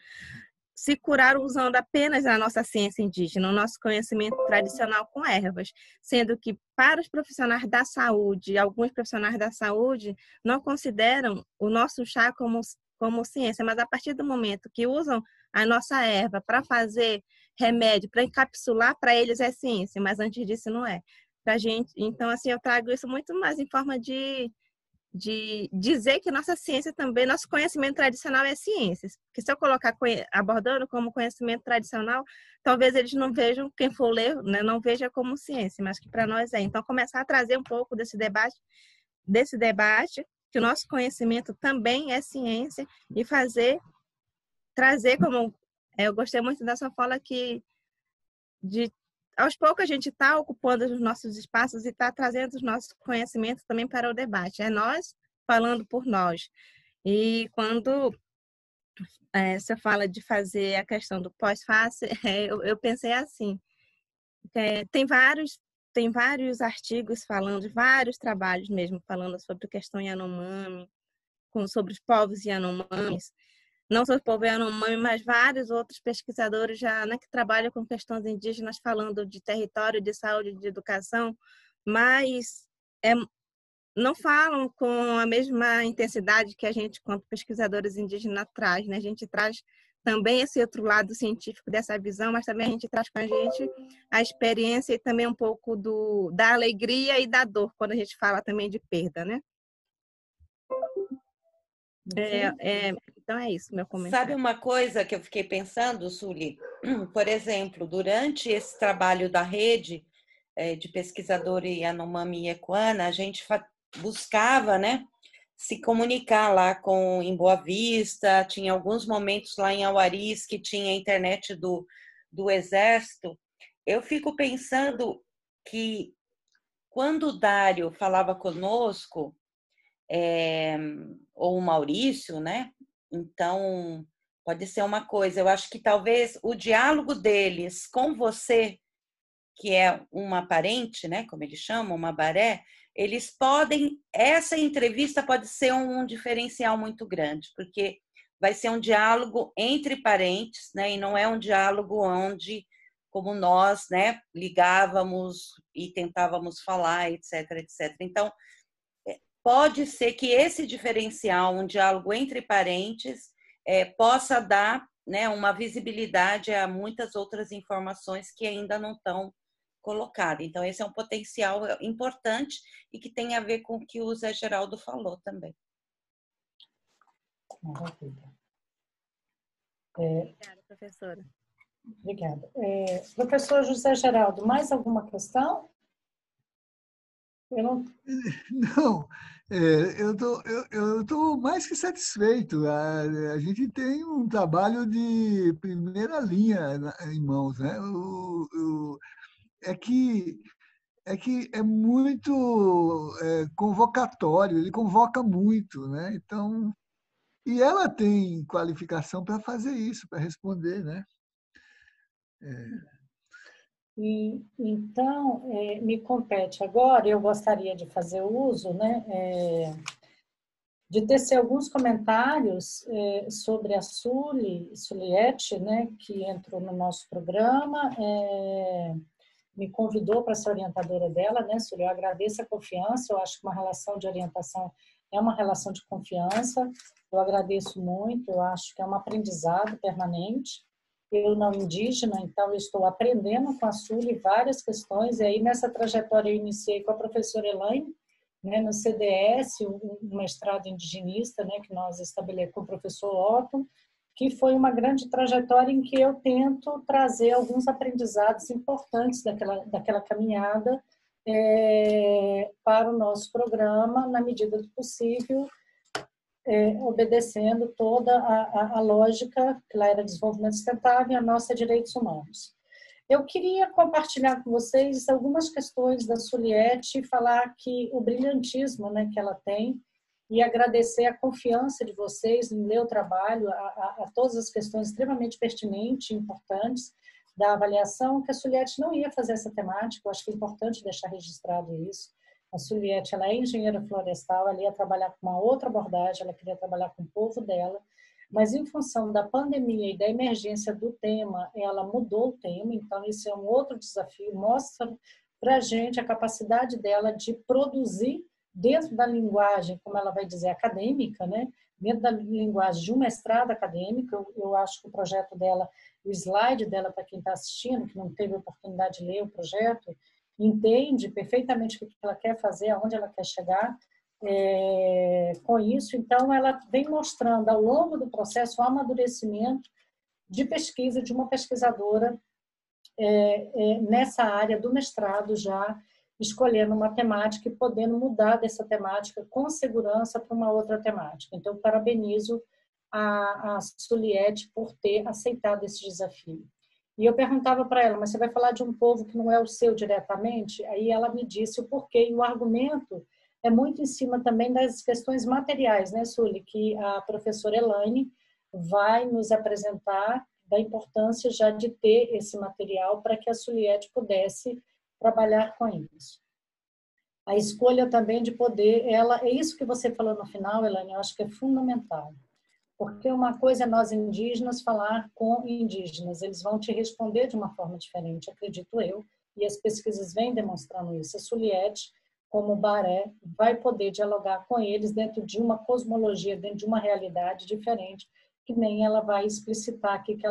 se curaram usando apenas a nossa ciência indígena, o nosso conhecimento tradicional com ervas, sendo que para os profissionais da saúde, alguns profissionais da saúde não consideram o nosso chá como ciência, mas a partir do momento que usam a nossa erva para fazer remédio, para encapsular, para eles é ciência, mas antes disso não é. Pra gente, então, assim, eu trago isso muito mais em forma de dizer que nossa ciência também, nosso conhecimento tradicional é ciência. Porque se eu colocar abordando como conhecimento tradicional, talvez eles não vejam, quem for ler, né, não veja como ciência, mas que para nós é. Então, começar a trazer um pouco desse debate, que o nosso conhecimento também é ciência, e trazer como... eu gostei muito dessa fala aos poucos a gente está ocupando os nossos espaços e está trazendo os nossos conhecimentos também para o debate. É nós falando por nós. E quando você fala de fazer a questão do pós-face, eu pensei assim, tem vários artigos falando, vários trabalhos mesmo falando sobre a questão Yanomami, sobre os povos Yanomamis, não só o povo Yanomami, mas vários outros pesquisadores já, né, que trabalham com questões indígenas, falando de território, de saúde, de educação, mas não falam com a mesma intensidade que a gente, quanto pesquisadores indígenas, traz, né? A gente traz também esse outro lado científico dessa visão, mas também a gente traz com a gente a experiência e também um pouco da alegria e da dor, quando a gente fala também de perda, né? Então é isso, meu Sabe comentário. uma coisa que eu fiquei pensando, Suli? Por exemplo, durante esse trabalho da rede de pesquisador Yanomami e Equana, a gente buscava, né, se comunicar lá em Boa Vista, tinha alguns momentos lá em Auaris que tinha a internet do Exército. Eu fico pensando que quando o Dário falava conosco, ou o Maurício, né? Então, pode ser uma coisa. Eu acho que talvez o diálogo deles com você, que é uma parente, né? Como eles chamam, uma baré, eles podem. Essa entrevista pode ser um diferencial muito grande, porque vai ser um diálogo entre parentes, né? E não é um diálogo onde, como nós, né, ligávamos e tentávamos falar, etc, etc. Então, pode ser que esse diferencial, um diálogo entre parentes, possa dar, né, uma visibilidade a muitas outras informações que ainda não estão colocadas. Então, esse é um potencial importante e que tem a ver com o que o Zé Geraldo falou também. Maravilha. Obrigada, professora. Obrigada. Professor José Geraldo, mais alguma questão? Eu não... Não, eu tô mais que satisfeito. A gente tem um trabalho de primeira linha em mãos, né? É que é muito convocatório, ele convoca muito, né? Então, e ela tem qualificação para fazer isso, para responder, né? Então, me compete agora, eu gostaria de fazer uso, né, de tecer alguns comentários sobre a Suliette, né, que entrou no nosso programa, me convidou para ser orientadora dela, né, Suli, eu agradeço a confiança, eu acho que uma relação de orientação é uma relação de confiança, eu agradeço muito, eu acho que é um aprendizado permanente. Eu não indígena, então eu estou aprendendo com a Suli várias questões, e aí nessa trajetória eu iniciei com a professora Elaine, né, no CDS, um mestrado indigenista, né, que nós estabelecemos com o professor Otto, que foi uma grande trajetória em que eu tento trazer alguns aprendizados importantes daquela caminhada para o nosso programa, na medida do possível, obedecendo toda a lógica que lá era desenvolvimento sustentável e a nossa direitos humanos. Eu queria compartilhar com vocês algumas questões da Suliette e falar que o brilhantismo, né, que ela tem, e agradecer a confiança de vocês em ler o trabalho, a todas as questões extremamente pertinentes e importantes da avaliação, que a Suliette não ia fazer essa temática, eu acho que é importante deixar registrado isso. A Suliette, ela é engenheira florestal, ela ia trabalhar com uma outra abordagem, ela queria trabalhar com o povo dela, mas em função da pandemia e da emergência do tema, ela mudou o tema, então esse é um outro desafio, mostra para a gente a capacidade dela de produzir dentro da linguagem, como ela vai dizer, acadêmica, né? Dentro da linguagem de um mestrado acadêmico. Eu acho que o projeto dela, o slide dela, para quem está assistindo, que não teve oportunidade de ler o projeto, entende perfeitamente o que ela quer fazer, aonde ela quer chegar com isso. Então, ela vem mostrando ao longo do processo o amadurecimento de pesquisa de uma pesquisadora nessa área do mestrado, já escolhendo uma temática e podendo mudar dessa temática com segurança para uma outra temática. Então, parabenizo a Suliette por ter aceitado esse desafio. E eu perguntava para ela, mas você vai falar de um povo que não é o seu diretamente? Aí ela me disse o porquê, e o argumento é muito em cima também das questões materiais, né, Suli, que a professora Elaine vai nos apresentar, da importância já de ter esse material para que a Suliette pudesse trabalhar com isso. A escolha também de poder, é isso que você falou no final, Elaine, eu acho que é fundamental. Porque uma coisa é nós indígenas falar com indígenas, eles vão te responder de uma forma diferente, acredito eu, e as pesquisas vêm demonstrando isso. A Suliette, como Baré, vai poder dialogar com eles dentro de uma cosmologia, dentro de uma realidade diferente, que nem ela vai explicitar aqui que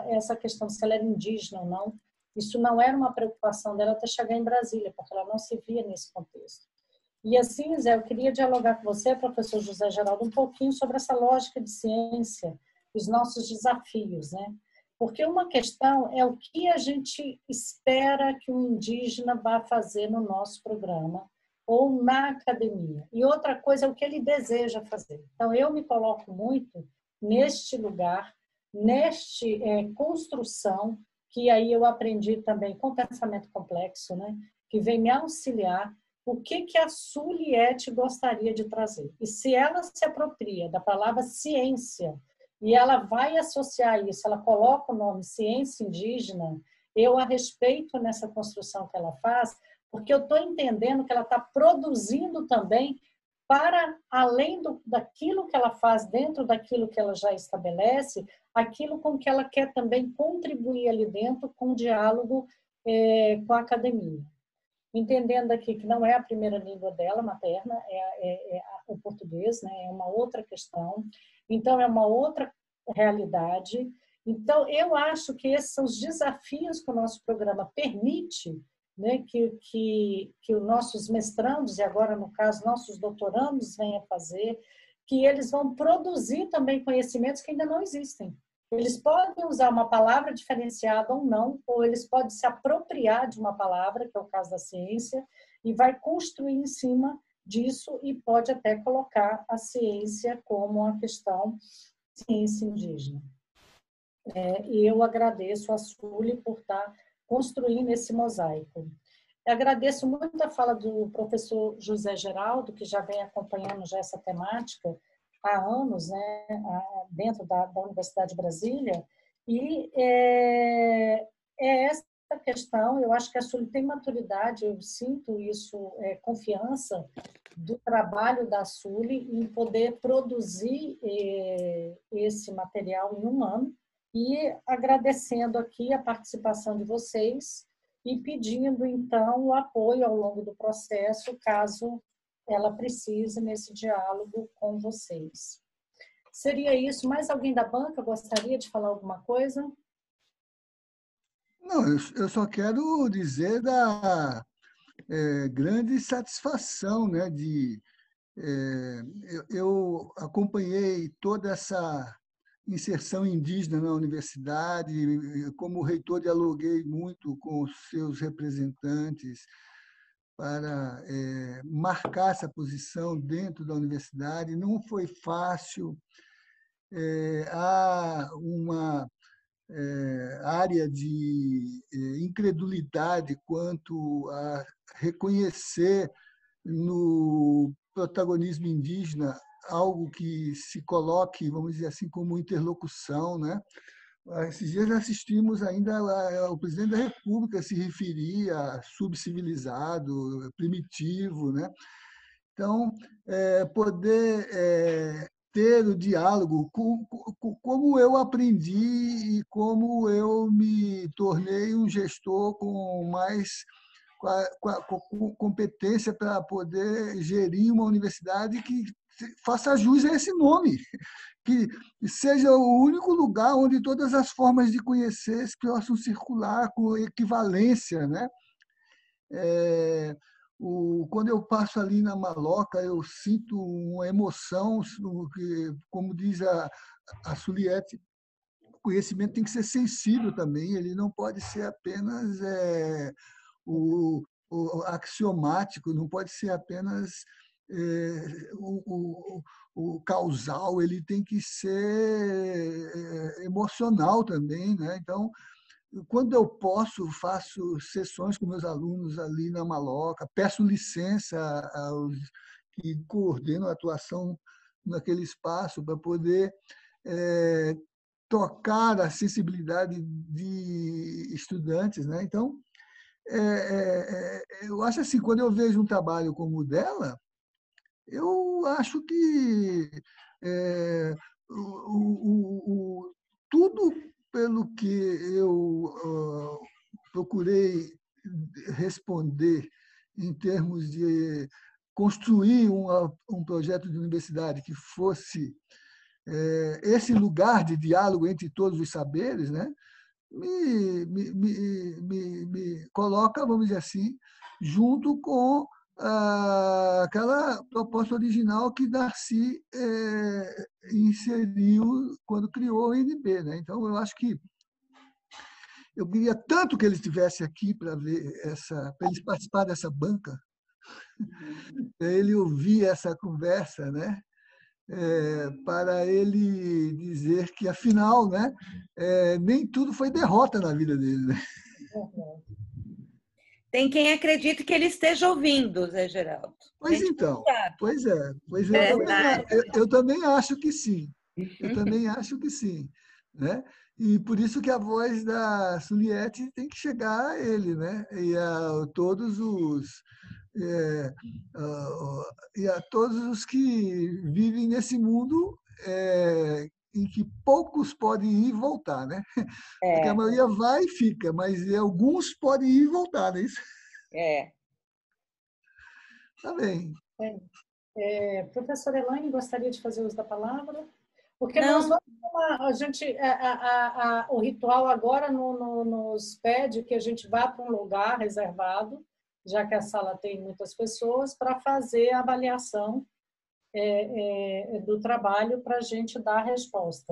essa questão se ela era indígena ou não, isso não era uma preocupação dela até chegar em Brasília, porque ela não se via nesse contexto. E assim, Zé, eu queria dialogar com você, professor José Geraldo, um pouquinho sobre essa lógica de ciência, os nossos desafios, né? Porque uma questão é o que a gente espera que o indígena vá fazer no nosso programa ou na academia. E outra coisa é o que ele deseja fazer. Então, eu me coloco muito neste lugar, neste construção, que aí eu aprendi também com pensamento complexo, né? Que vem me auxiliar o que a Suliette gostaria de trazer. E se ela se apropria da palavra ciência e ela vai associar isso, ela coloca o nome ciência indígena, eu a respeito nessa construção que ela faz, porque eu estou entendendo que ela está produzindo também para além daquilo que ela faz, dentro daquilo que ela já estabelece, aquilo com que ela quer também contribuir ali dentro com o diálogo com a academia. Entendendo aqui que não é a primeira língua dela, materna, é o português, né? É uma outra questão, então é uma outra realidade. Então, eu acho que esses são os desafios que o nosso programa permite, né? que os nossos mestrandos, e agora, no caso, nossos doutorandos venham fazer, que eles vão produzir também conhecimentos que ainda não existem. Eles podem usar uma palavra diferenciada ou não, ou eles podem se apropriar de uma palavra, que é o caso da ciência, e vai construir em cima disso e pode até colocar a ciência como uma questão ciência indígena. E eu agradeço a Suli por estar construindo esse mosaico. Eu agradeço muito a fala do professor José Geraldo, que já vem acompanhando já essa temática há anos, né, dentro da Universidade de Brasília, e essa questão, eu acho que a Suli tem maturidade, eu sinto isso, confiança do trabalho da Suli em poder produzir esse material em um ano, e agradecendo aqui a participação de vocês e pedindo, então, o apoio ao longo do processo, caso ela precise nesse diálogo com vocês. Seria isso. Mais alguém da banca gostaria de falar alguma coisa? Não, eu só quero dizer da grande satisfação, né, eu acompanhei toda essa inserção indígena na universidade, como reitor dialoguei muito com os seus representantes para marcar essa posição dentro da universidade. Não foi fácil, há uma área de incredulidade quanto a reconhecer no protagonismo indígena algo que se coloque, vamos dizer assim, como interlocução, né? Esses dias assistimos ainda o presidente da República se referia a subcivilizado, primitivo, né? Então, poder ter o diálogo, como eu aprendi e como eu me tornei um gestor com mais com competência para poder gerir uma universidade que faça jus a esse nome, que seja o único lugar onde todas as formas de conhecer possam circular com equivalência, né? Quando eu passo ali na Maloca, eu sinto uma emoção, como diz a Suliette, o conhecimento tem que ser sensível também, ele não pode ser apenas o axiomático, não pode ser apenas o causal, ele tem que ser emocional também, né? Então, quando eu posso, faço sessões com meus alunos ali na Maloca, peço licença aos que coordenam a atuação naquele espaço para poder tocar a sensibilidade de estudantes, né? Então, eu acho assim, quando eu vejo um trabalho como o dela, eu acho que tudo pelo que eu procurei responder em termos de construir um projeto de universidade que fosse esse lugar de diálogo entre todos os saberes, né? Me coloca, vamos dizer assim, junto com aquela proposta original que Darcy inseriu quando criou o INB, né? Então, eu acho que eu queria tanto que ele estivesse aqui para ver para ele participar dessa banca, para ele ouvir essa conversa, né? Para ele dizer que, afinal, né, nem tudo foi derrota na vida dele. Né? Tem quem acredite que ele esteja ouvindo, Zé Geraldo. Pois então, pois eu também acho que sim. Eu também acho que sim. Né? E por isso que a voz da Suliette tem que chegar a ele, né? E a todos os que vivem nesse mundo em que poucos podem ir e voltar, né? Porque a maioria vai e fica, mas alguns podem ir e voltar, não é isso? Tá bem. Professora Elaine, gostaria de fazer uso da palavra? Porque Não. nós vamos, a gente, o ritual agora nos pede que a gente vá para um lugar reservado, já que a sala tem muitas pessoas, para fazer a avaliação do trabalho para a gente dar a resposta.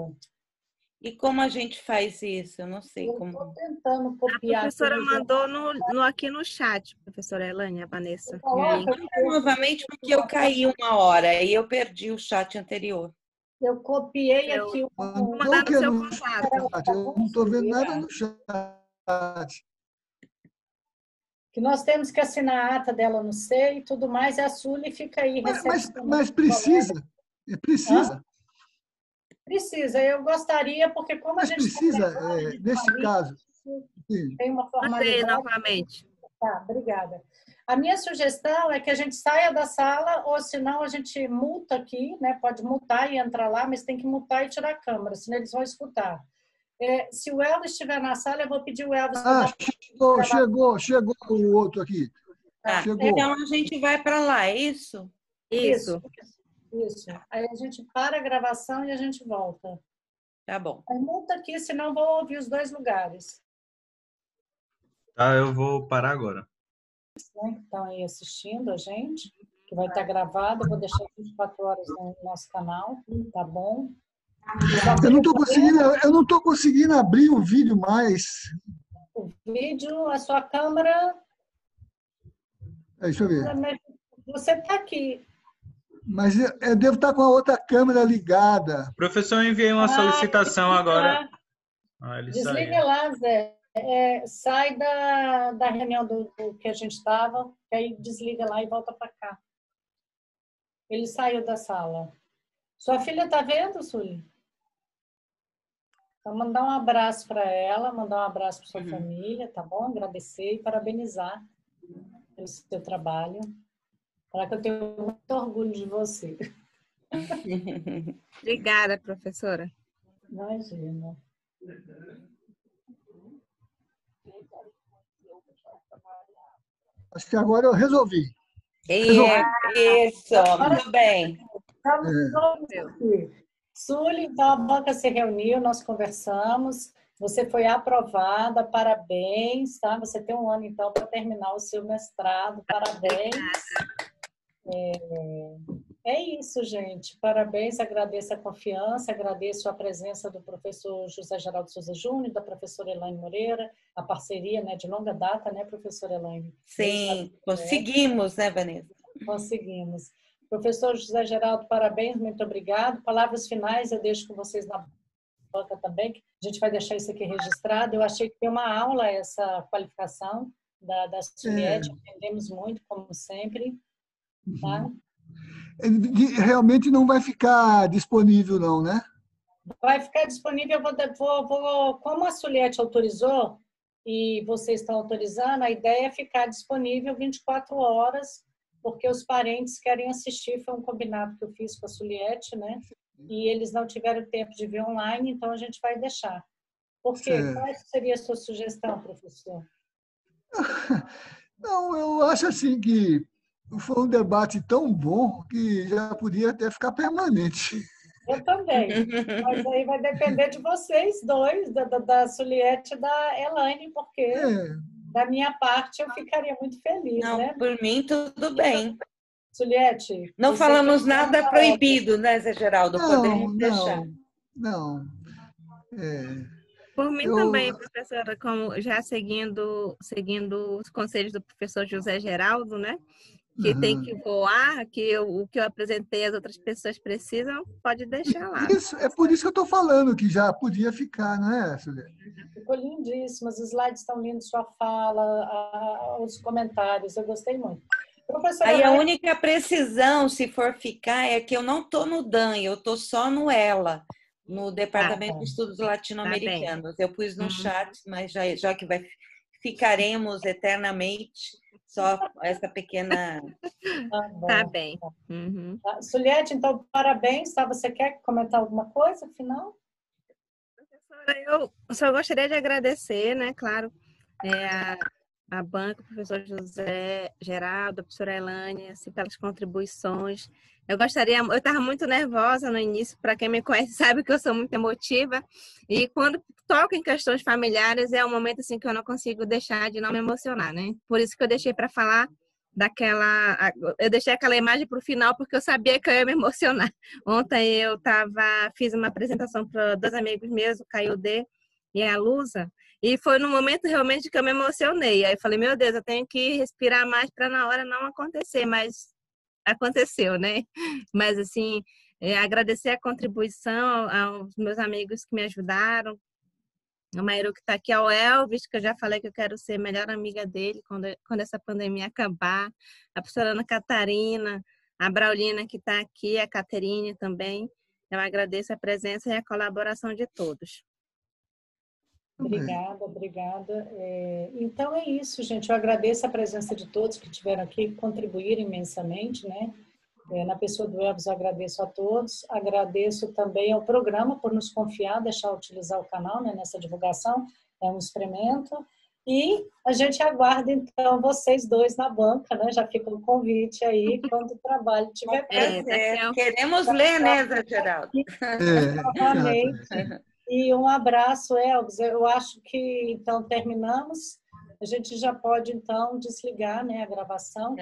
E como a gente faz isso? Eu não sei como. Estou tentando copiar. A professora mandou aqui no chat, professora Elaine, a Vanessa. Novamente, porque eu caí uma hora e eu perdi o chat anterior. Eu copiei aqui. Vou mandar no seu contato. Eu não estou vendo nada no chat. Que nós temos que assinar a ata dela no SEI e tudo mais, e a Sully fica aí. Mas precisa. Precisa. Precisa. Eu gostaria, porque como a gente... precisa, nesse caso. Tem uma formalidade. Novamente. Tá, obrigada. A minha sugestão é que a gente saia da sala, ou senão a gente multa aqui, né? Pode multar e entrar lá, mas tem que multar e tirar a câmera, senão eles vão escutar. Se o Elvis estiver na sala, eu vou pedir o Elvis... Chegou o outro aqui. Chegou. Então a gente vai para lá, é isso? Isso. Aí a gente para a gravação e a gente volta. Tá bom. Aí multa aqui, senão vou ouvir os dois lugares. Tá, eu vou parar agora. Que estão aí assistindo a gente, que vai estar gravado, eu vou deixar 24 horas no nosso canal, tá bom? Eu não estou conseguindo abrir o vídeo mais. O vídeo, a sua câmera... Deixa eu ver. Você está aqui. Mas eu devo estar com a outra câmera ligada. Professor, eu enviei uma solicitação agora. Desliga lá, Zé. Sai da reunião do que a gente estava, aí desliga lá e volta para cá. Ele saiu da sala. Sua filha está vendo, Sully? Então, mandar um abraço para ela, mandar um abraço para sua família, tá bom? Agradecer e parabenizar pelo seu trabalho. Falar que eu tenho muito orgulho de você. Obrigada, professora. Imagina. Acho que agora eu resolvi. Isso, muito bem. Sully, então a banca se reuniu, nós conversamos, você foi aprovada, parabéns, tá? Você tem um ano, então, para terminar o seu mestrado, parabéns. É isso, gente. Parabéns, agradeço a confiança, agradeço a presença do professor José Geraldo Souza Júnior, da professora Elaine Moreira, a parceria, né, de longa data, né, professora Elaine? Sim, conseguimos, né, Vanessa? Conseguimos. Professor José Geraldo, parabéns, muito obrigado. Palavras finais eu deixo com vocês na banca também, que a gente vai deixar isso aqui registrado. Eu achei que tem uma aula essa qualificação da Suliette, aprendemos muito, como sempre. Tá? Realmente não vai ficar disponível, não, né? Vai ficar disponível, como a Suliette autorizou e vocês estão autorizando, a ideia é ficar disponível 24 horas, porque os parentes querem assistir, foi um combinado que eu fiz com a Suliette, né? E eles não tiveram tempo de ver online, então a gente vai deixar. Por quê? Qual seria a sua sugestão, professor? Não, eu acho assim que foi um debate tão bom que já podia até ficar permanente. Eu também. Mas aí vai depender de vocês dois, da Suliette e da Elaine, porque... Da minha parte, eu ficaria muito feliz, Não, né? por mim, tudo bem. Juliette, Não você falamos tem nada uma proibido, né, Zé Geraldo? Não, Podemos deixar. não. É, Por mim eu, também, professora, como já seguindo os conselhos do professor José Geraldo, né? Que tem que voar, o que eu apresentei as outras pessoas precisam, pode deixar lá. isso, é por isso que eu estou falando que já podia ficar, não é, Juliette? Ficou lindíssimo, os slides estão lindos, sua fala, os comentários, eu gostei muito. Professora Aí a Elaine, única precisão, se for ficar, é que eu não estou no DAN, eu estou só no ELA, no Departamento de Estudos Latino-Americanos. Eu pus no chat, mas já que ficaremos eternamente, só essa pequena... Tá bem. Uhum. Juliette, então, parabéns, tá? Você quer comentar alguma coisa, afinal? Professora, eu só gostaria de agradecer, né, claro, a banca, o professor José Geraldo, a professora Elane, assim, pelas contribuições. Eu estava muito nervosa no início, para quem me conhece sabe que eu sou muito emotiva, e quando toco em questões familiares é um momento assim que eu não consigo deixar de não me emocionar, né? Por isso que eu deixei para falar eu deixei aquela imagem para o final porque eu sabia que eu ia me emocionar. Ontem fiz uma apresentação para 2 amigos meus, o Caio D e a Lusa, e foi no momento realmente que eu me emocionei. Aí eu falei, meu Deus, eu tenho que respirar mais para na hora não acontecer, mas aconteceu, né? Mas assim, agradecer a contribuição aos meus amigos que me ajudaram, o Maíro que está aqui, ao Elvis, que eu já falei que eu quero ser melhor amiga dele quando essa pandemia acabar, a professora Ana Catarina, a Braulina que está aqui, a Caterine também. Eu agradeço a presença e a colaboração de todos. Obrigada, obrigada. Então é isso, gente. Eu agradeço a presença de todos que estiveram aqui, que contribuíram imensamente, né? Na pessoa do Elvis, eu agradeço a todos. Agradeço também ao programa por nos confiar, deixar utilizar o canal, né, nessa divulgação. É um experimento. E a gente aguarda, então, vocês dois na banca, né? Já fica o convite aí, quando o trabalho estiver pronto. Queremos ler, né, Zé Geraldo? Novamente. E um abraço, Elvis. Eu acho que, então, terminamos. A gente já pode, então, desligar, né, a gravação.